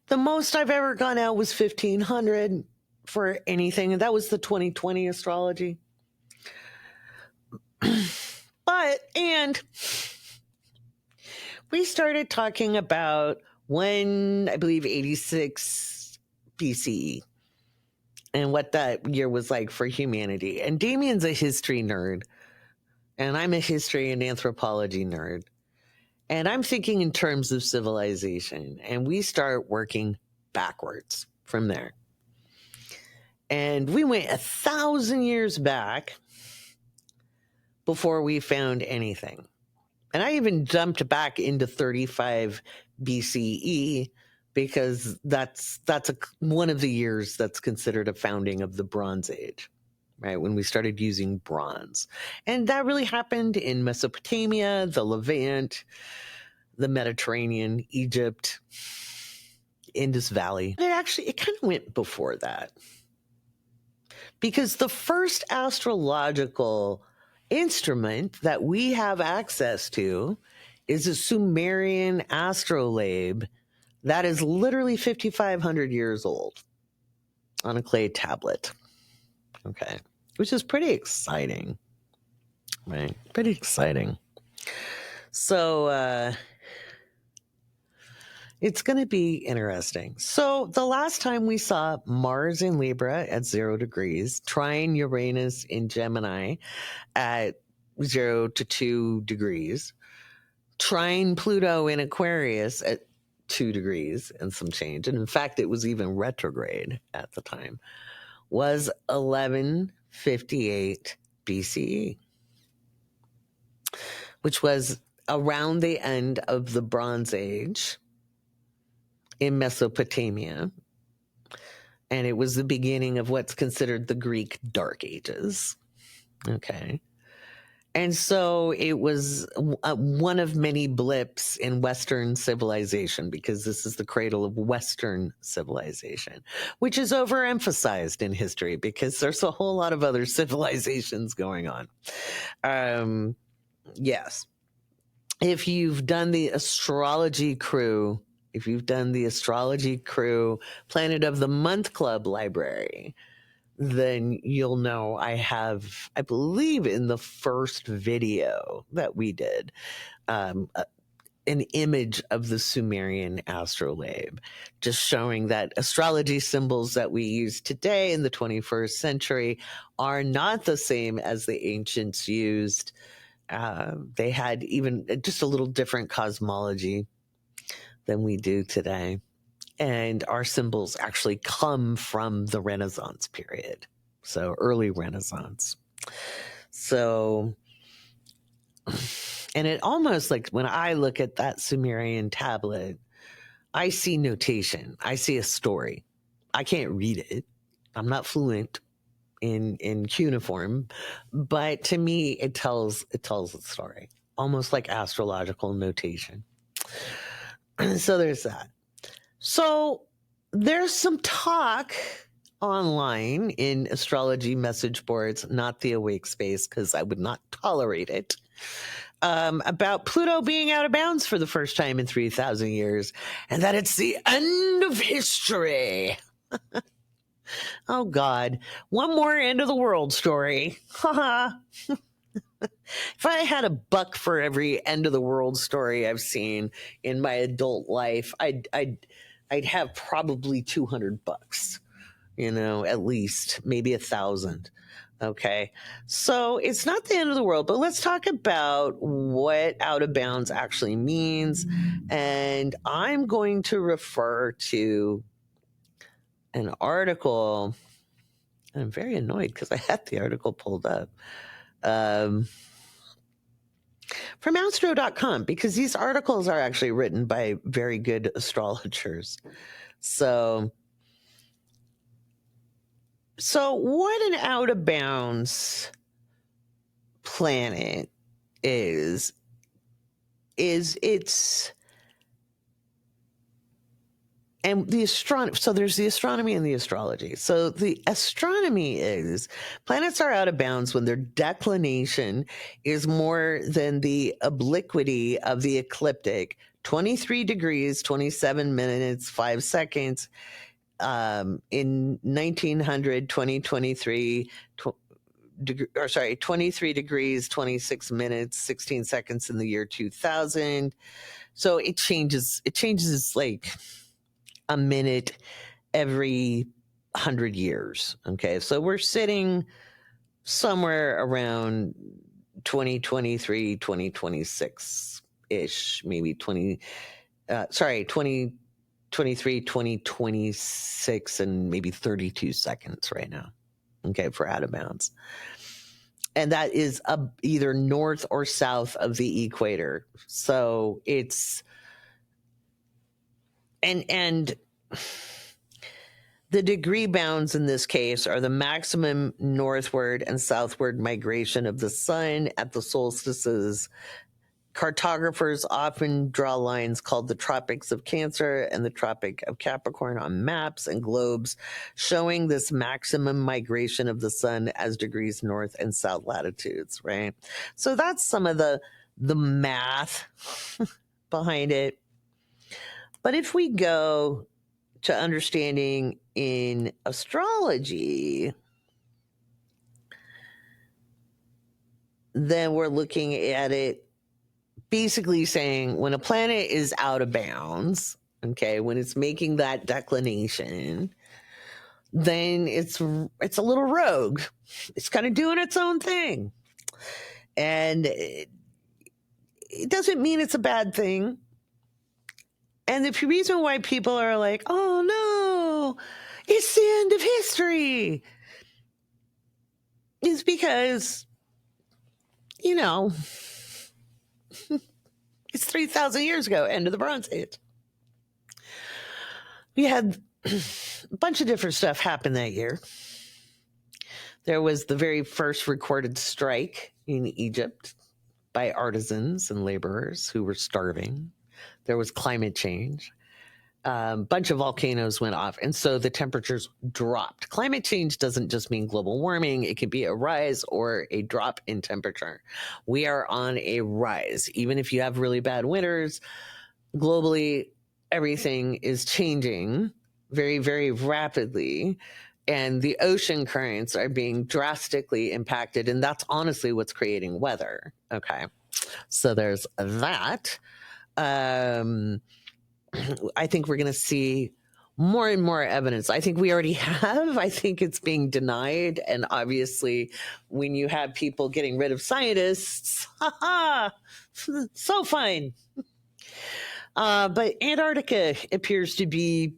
The most I've ever gone out was 1,500 for anything, and that was the 2020 astrology. And we started talking about when, I believe, 86 BCE. And what that year was like for humanity. And Damien's a history nerd. And I'm a history and anthropology nerd. And I'm thinking in terms of civilization. And we start working backwards from there. And we went 1,000 years back before we found anything. And I even jumped back into 35 BCE because that's one of the years that's considered a founding of the Bronze Age, right? When we started using bronze. And that really happened in Mesopotamia, the Levant, the Mediterranean, Egypt, Indus Valley. It kind of went before that. Because the first astrological instrument that we have access to is a Sumerian astrolabe that is literally 5,500 years old on a clay tablet. Okay. Which is pretty exciting. Right? Pretty exciting. So, It's going to be interesting. So the last time we saw Mars in Libra at 0 degrees, trine Uranus in Gemini at 0 to 2 degrees, trine Pluto in Aquarius at 2 degrees and some change. And in fact, it was even retrograde at the time, was 1158 BCE, which was around the end of the Bronze Age in Mesopotamia. And it was the beginning of what's considered the Greek Dark Ages. Okay. And so it was one of many blips in Western civilization, because this is the cradle of Western civilization, which is overemphasized in history because there's a whole lot of other civilizations going on. Yes. If you've done the Astrology Crew, Planet of the Month Club library, then you'll know I believe in the first video that we did, an image of the Sumerian astrolabe, just showing that astrology symbols that we use today in the 21st century are not the same as the ancients used. They had even just a little different cosmology than we do today. And our symbols actually come from the Renaissance period. So early Renaissance. So, and it almost, like when I look at that Sumerian tablet, I see notation. I see a story. I can't read it. I'm not fluent in cuneiform, but to me, it tells a story, almost like astrological notation. So there's that. So there's some talk online in astrology message boards, not the Awake Space, because I would not tolerate it, about Pluto being out of bounds for the first time in 3,000 years, and that it's the end of history. Oh, God. One more end of the world story. Haha. If I had $1 for every end of the world story I've seen in my adult life, I'd have probably $200, at least, maybe 1,000. Okay. So it's not the end of the world, but let's talk about what out of bounds actually means. And I'm going to refer to an article. I'm very annoyed because I had the article pulled up. From astro.com, because these articles are actually written by very good astrologers. So what an out of bounds planet is it's, and the astronomy. So there's the astronomy and the astrology. So the astronomy is planets are out of bounds when their declination is more than the obliquity of the ecliptic, 23 degrees, 27 minutes, 5 seconds. In 1900, 2023, 23 degrees, 26 minutes, 16 seconds in the year 2000. So it changes like a minute every 100 years. Okay. So we're sitting somewhere around 2023, 2026 ish, maybe 2023, 2026, and maybe 32 seconds right now. Okay. For out of bounds. And that is either north or south of the equator. So it's, and the degree bounds in this case are the maximum northward and southward migration of the sun at the solstices. Cartographers often draw lines called the Tropics of Cancer and the Tropic of Capricorn on maps and globes, showing this maximum migration of the sun as degrees north and south latitudes, right? So that's some of the math behind it. But if we go to understanding in astrology, then we're looking at it basically saying when a planet is out of bounds, okay, when it's making that declination, then it's a little rogue. It's kind of doing its own thing. And it doesn't mean it's a bad thing. And the reason why people are like, oh no, it's the end of history, is because, it's 3,000 years ago, end of the Bronze Age. We had a bunch of different stuff happen that year. There was the very first recorded strike in Egypt by artisans and laborers who were starving. There was climate change. A bunch of volcanoes went off, and so the temperatures dropped. Climate change doesn't just mean global warming. It could be a rise or a drop in temperature. We are on a rise. Even if you have really bad winters, globally, everything is changing very, very rapidly, and the ocean currents are being drastically impacted, and that's honestly what's creating weather. Okay, so there's that. I think we're going to see more and more evidence. I think we already have. I think it's being denied. And obviously, when you have people getting rid of scientists, so fine. But Antarctica appears to be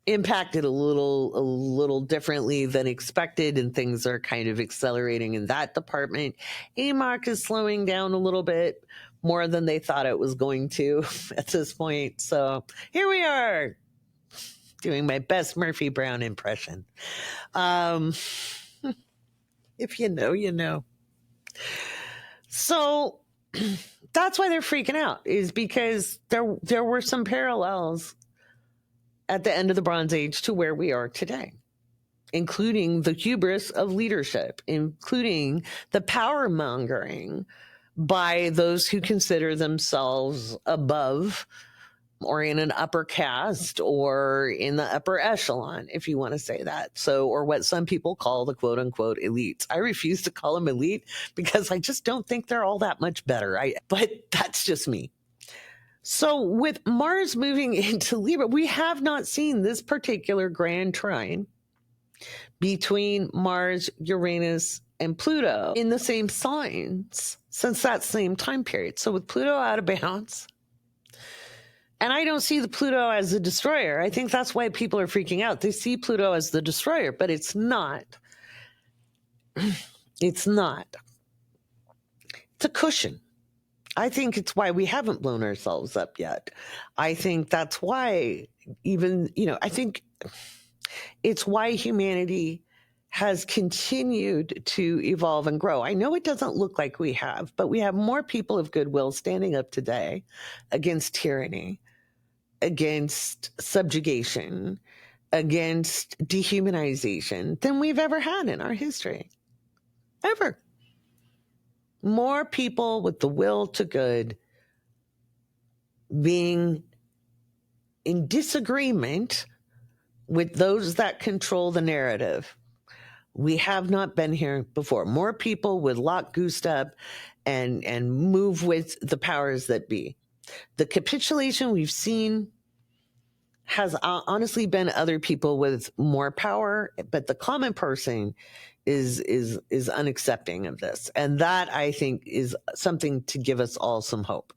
impacted a little differently than expected, and things are kind of accelerating in that department. AMOC is slowing down a little bit more than they thought it was going to at this point. So here we are, doing my best Murphy Brown impression. If you know, you know. So that's why they're freaking out, is because there were some parallels at the end of the Bronze Age to where we are today, including the hubris of leadership, including the power mongering by those who consider themselves above or in an upper caste or in the upper echelon, if you want to say that. So, or what some people call the quote unquote elites. I refuse to call them elite because I just don't think they're all that much better. But that's just me. So with Mars moving into Libra, we have not seen this particular grand trine between Mars, Uranus, and Pluto in the same signs since that same time period. So with Pluto out of bounds, and I don't see the Pluto as the destroyer. I think that's why people are freaking out. They see Pluto as the destroyer, but it's not. It's not. It's a cushion. I think it's why we haven't blown ourselves up yet. I think that's why I think it's why humanity has continued to evolve and grow. I know it doesn't look like we have, but we have more people of goodwill standing up today against tyranny, against subjugation, against dehumanization than we've ever had in our history. Ever. More people with the will to good being in disagreement with those that control the narrative. We have not been here before. More people would lock goose up and move with the powers that be. The capitulation we've seen has honestly been other people with more power, but the common person is unaccepting of this. And that, I think, is something to give us all some hope.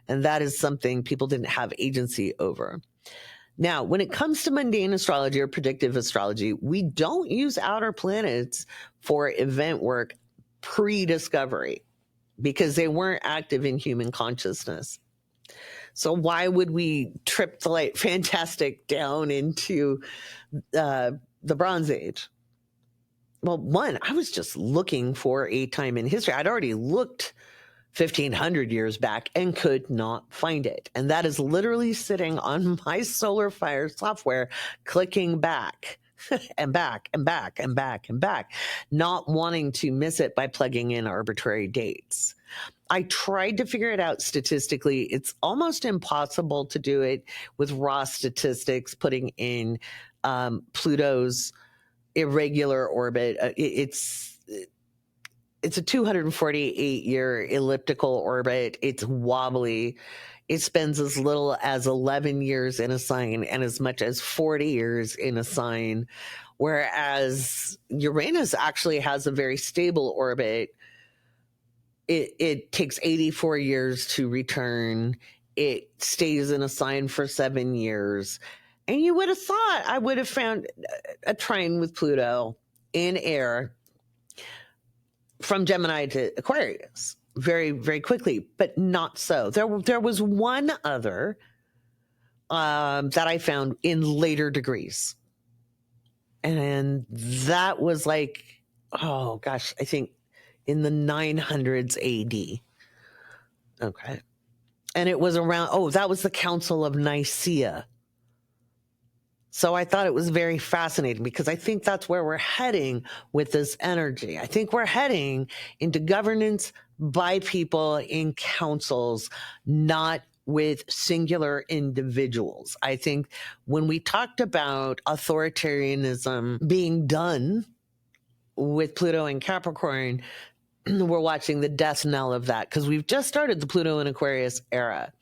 And that is something people didn't have agency over. Now, when it comes to mundane astrology or predictive astrology, we don't use outer planets for event work pre-discovery because they weren't active in human consciousness. So why would we trip the light fantastic down into the Bronze Age? Well, one, I was just looking for a time in history. I'd already looked 1,500 years back and could not find it. And that is literally sitting on my Solar Fire software, clicking back and back and back and back and back, not wanting to miss it by plugging in arbitrary dates. I tried to figure it out statistically. It's almost impossible to do it with raw statistics, putting in Pluto's irregular orbit. It's a 248-year elliptical orbit. It's wobbly. it spends as little as 11 years in a sign and as much as 40 years in a sign, whereas Uranus actually has a very stable orbit. It takes 84 years to return. It stays in a sign for 7 years. And you would have thought I would have found a trine with Pluto in air from Gemini to Aquarius very, very quickly, but not so. There was one other that I found in later degrees. And that was like, oh gosh, I think in the 900s AD. Okay. And it was around, that was the Council of Nicaea. So I thought it was very fascinating because I think that's where we're heading with this energy. I think we're heading into governance by people in councils, not with singular individuals. I think when we talked about authoritarianism being done with Pluto and Capricorn, we're watching the death knell of that because we've just started the Pluto and Aquarius era.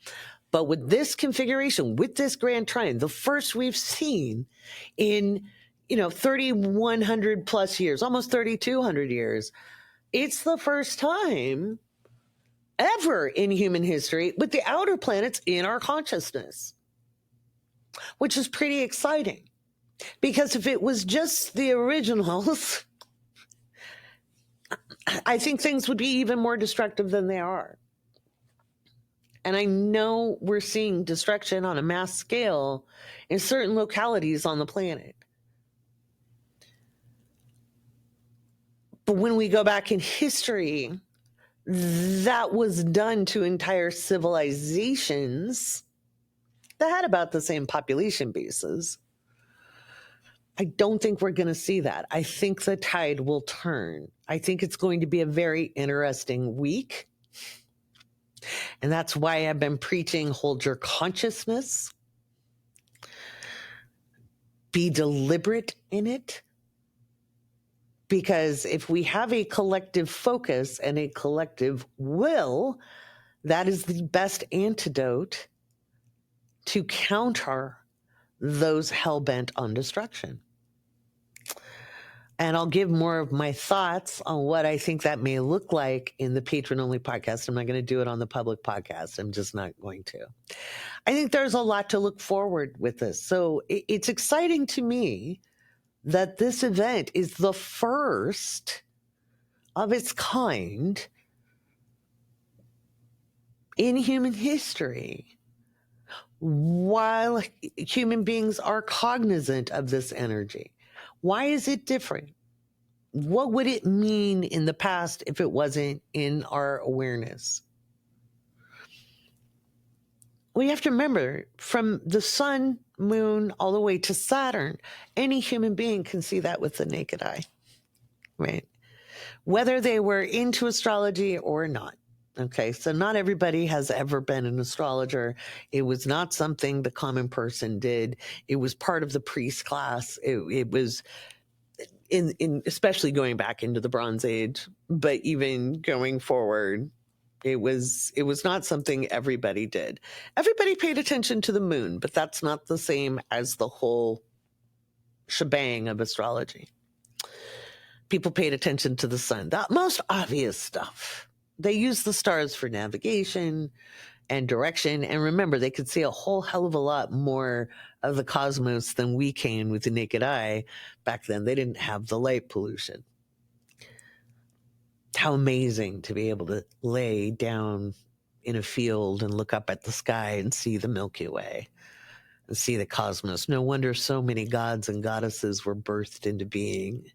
But with this configuration, with this Grand Trine, the first we've seen in, 3,100 plus years, almost 3,200 years, it's the first time ever in human history with the outer planets in our consciousness, which is pretty exciting. Because if it was just the originals, I think things would be even more destructive than they are. And I know we're seeing destruction on a mass scale in certain localities on the planet. But when we go back in history, that was done to entire civilizations that had about the same population bases. I don't think we're going to see that. I think the tide will turn. I think it's going to be a very interesting week. And that's why I've been preaching, hold your consciousness. Be deliberate in it. Because if we have a collective focus and a collective will, that is the best antidote to counter those hell-bent on destruction. And I'll give more of my thoughts on what I think that may look like in the patron-only podcast. I'm not going to do it on the public podcast. I'm just not going to. I think there's a lot to look forward with this. So it's exciting to me that this event is the first of its kind in human history, while human beings are cognizant of this energy. Why is it different? What would it mean in the past if it wasn't in our awareness? We have to remember, from the sun, moon, all the way to Saturn, any human being can see that with the naked eye, right? Whether they were into astrology or not. Okay, so not everybody has ever been an astrologer. It was not something the common person did. It was part of the priest class. It was in especially going back into the Bronze Age, but even going forward, it was not something everybody did. Everybody paid attention to the moon, but that's not the same as the whole shebang of astrology. People paid attention to the sun, the most obvious stuff. They used the stars for navigation and direction. And remember, they could see a whole hell of a lot more of the cosmos than we can with the naked eye. Back then, they didn't have the light pollution. How amazing to be able to lay down in a field and look up at the sky and see the Milky Way and see the cosmos. No wonder so many gods and goddesses were birthed into being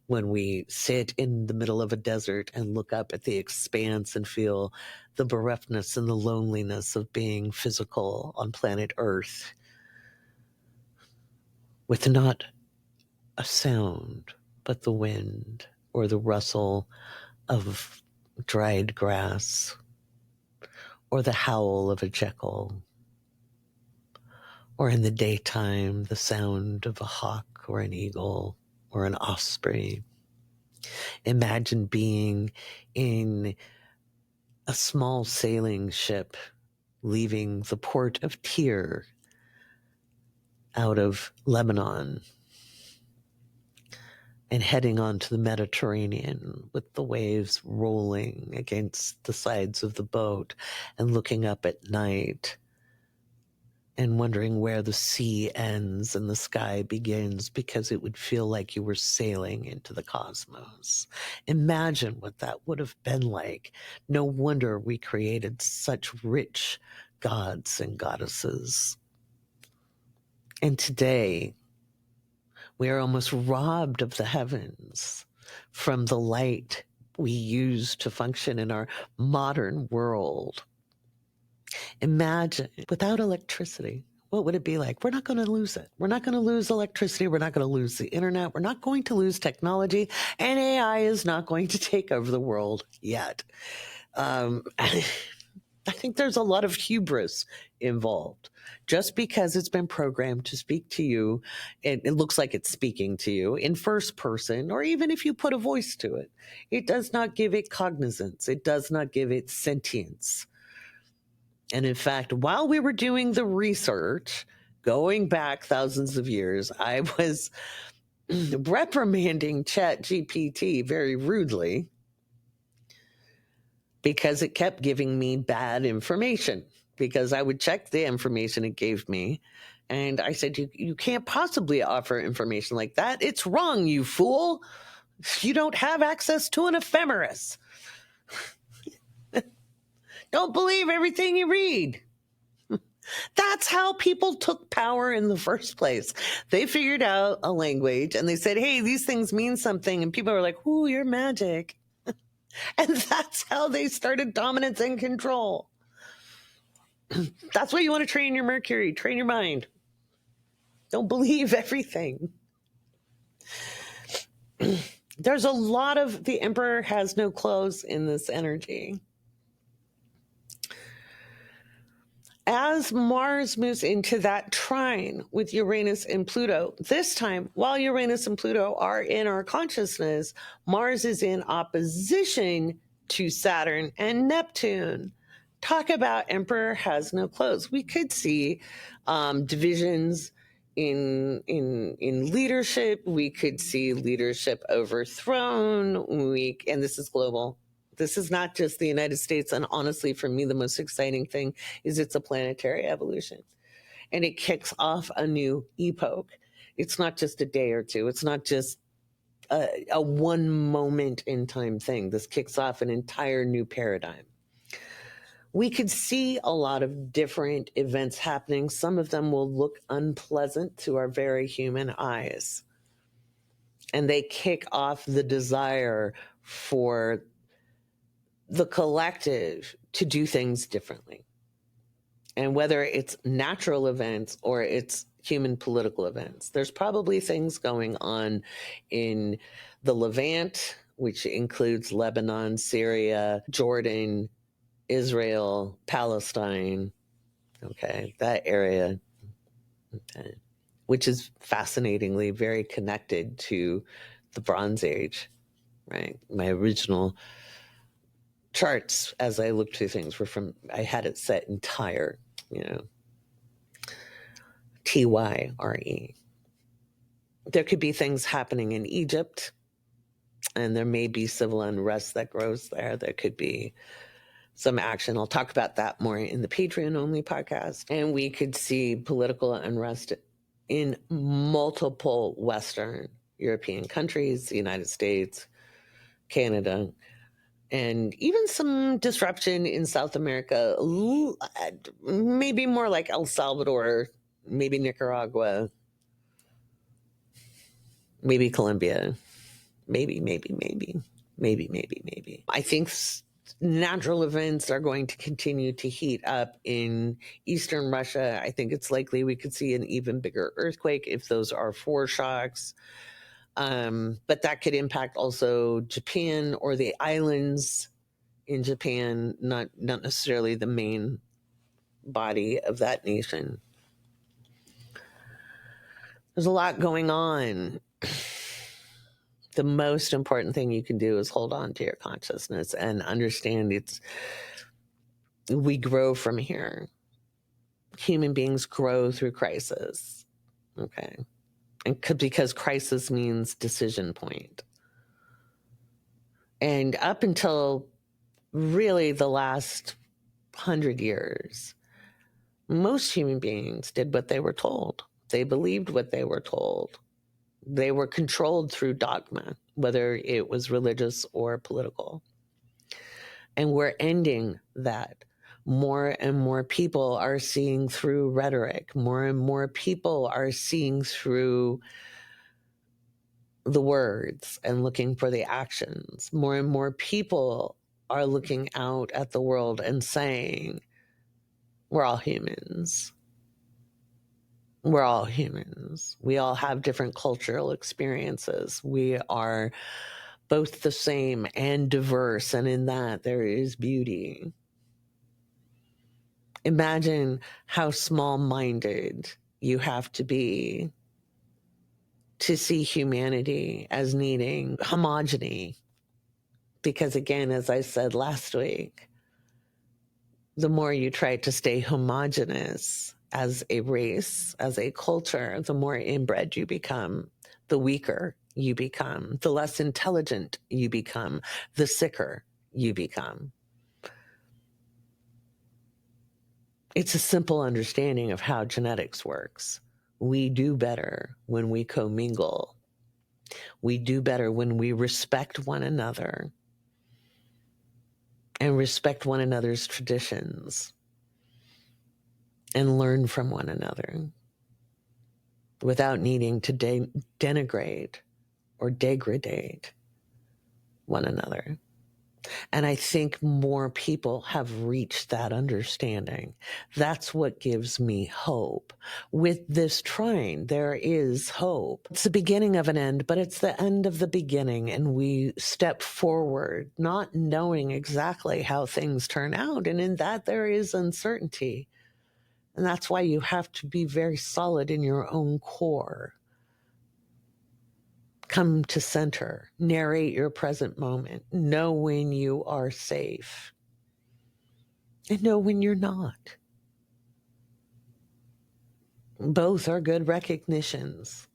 when we sit in the middle of a desert and look up at the expanse and feel the bereftness and the loneliness of being physical on planet Earth with not a sound but the wind or the rustle of dried grass or the howl of a jackal, or in the daytime, the sound of a hawk or an eagle or an osprey. Imagine being in a small sailing ship leaving the port of Tyre out of Lebanon and heading on to the Mediterranean with the waves rolling against the sides of the boat and looking up at night and wondering where the sea ends and the sky begins, because it would feel like you were sailing into the cosmos. Imagine what that would have been like. No wonder we created such rich gods and goddesses. And today, we are almost robbed of the heavens from the light we use to function in our modern world. Imagine without electricity, what would it be like? We're not going to lose it. We're not going to lose electricity. We're not going to lose the internet. We're not going to lose technology. And AI is not going to take over the world yet. I think there's a lot of hubris involved. Just because it's been programmed to speak to you, it looks like it's speaking to you in first person, or even if you put a voice to it, it does not give it cognizance. It does not give it sentience. And in fact, while we were doing the research, going back thousands of years, I was reprimanding ChatGPT very rudely because it kept giving me bad information, because I would check the information it gave me. And I said, you can't possibly offer information like that. It's wrong, you fool. You don't have access to an ephemeris. Don't believe everything you read. That's how people took power in the first place. They figured out a language and they said, hey, these things mean something. And people are like, ooh, you're magic. And that's how they started dominance and control. That's why you want to train your Mercury, train your mind. Don't believe everything. There's a lot of the Emperor has no clothes in this energy. As Mars moves into that trine with Uranus and Pluto, this time, while Uranus and Pluto are in our consciousness, Mars is in opposition to Saturn and Neptune. Talk about Emperor has no clothes. We could see divisions in leadership. We could see leadership overthrown. And this is global. This is not just the United States. And honestly, for me, the most exciting thing is it's a planetary evolution. And it kicks off a new epoch. It's not just a day or two. It's not just a one moment in time thing. This kicks off an entire new paradigm. We could see a lot of different events happening. Some of them will look unpleasant to our very human eyes. And they kick off the desire for the collective to do things differently. And whether it's natural events or it's human political events, there's probably things going on in the Levant, which includes Lebanon, Syria, Jordan, Israel, Palestine, okay, that area, okay, which is fascinatingly very connected to the Bronze Age, right? My original charts, as I looked through things, were from, I had it set in Tyre, Tyre. There could be things happening in Egypt, and there may be civil unrest that grows there. There could be some action. I'll talk about that more in the Patreon-only podcast. And we could see political unrest in multiple Western European countries, the United States, Canada, and even some disruption in South America, maybe more like El Salvador, maybe Nicaragua, maybe Colombia, maybe. I think natural events are going to continue to heat up in eastern Russia. I think it's likely we could see an even bigger earthquake if those are foreshocks. But that could impact also Japan or the islands in Japan, not necessarily the main body of that nation. There's a lot going on. The most important thing you can do is hold on to your consciousness and understand We grow from here. Human beings grow through crisis. Okay. And because crisis means decision point. And up until really the last 100 years, most human beings did what they were told. They believed what they were told. They were controlled through dogma, whether it was religious or political. And we're ending that. More and more people are seeing through rhetoric. More and more people are seeing through the words and looking for the actions. More and more people are looking out at the world and saying, we're all humans. We're all humans. We all have different cultural experiences. We are both the same and diverse, and in that there is beauty. Imagine how small-minded you have to be to see humanity as needing homogeny. Because again, as I said last week, the more you try to stay homogenous as a race, as a culture, the more inbred you become, the weaker you become, the less intelligent you become, the sicker you become. It's a simple understanding of how genetics works. We do better when we commingle. We do better when we respect one another and respect one another's traditions and learn from one another without needing to denigrate or degrade one another. And I think more people have reached that understanding. That's what gives me hope. With this trine, there is hope. It's the beginning of an end, but it's the end of the beginning. And we step forward, not knowing exactly how things turn out. And in that, there is uncertainty. And that's why you have to be very solid in your own core. Come to center, narrate your present moment, know when you are safe, and know when you're not. Both are good recognitions.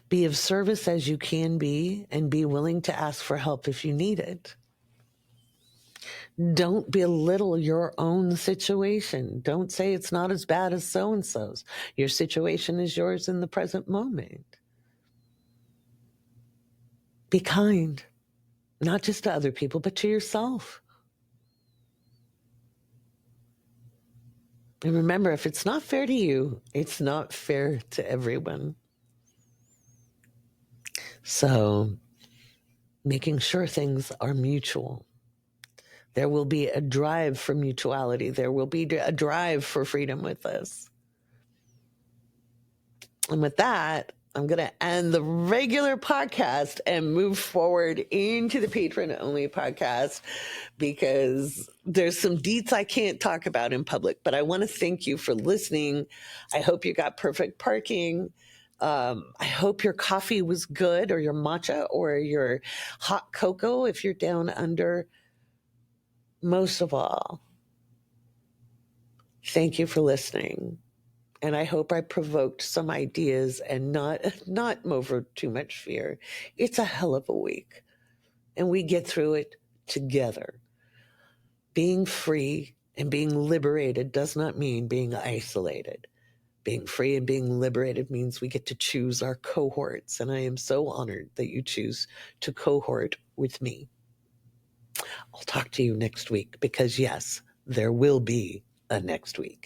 Be of service as you can be, and be willing to ask for help if you need it. Don't belittle your own situation. Don't say it's not as bad as so-and-so's. Your situation is yours in the present moment. Be kind, not just to other people, but to yourself. And remember, if it's not fair to you, it's not fair to everyone. So, making sure things are mutual. There will be a drive for mutuality. There will be a drive for freedom with this. And with that, I'm going to end the regular podcast and move forward into the patron-only podcast because there's some deets I can't talk about in public, but I want to thank you for listening. I hope you got perfect parking. I hope your coffee was good, or your matcha, or your hot cocoa if you're down under. Most of all, thank you for listening. And I hope I provoked some ideas and not over too much fear. It's a hell of a week, and we get through it together. Being free and being liberated does not mean being isolated. Being free and being liberated means we get to choose our cohorts, and I am so honored that you choose to cohort with me. I'll talk to you next week because, yes, there will be a next week.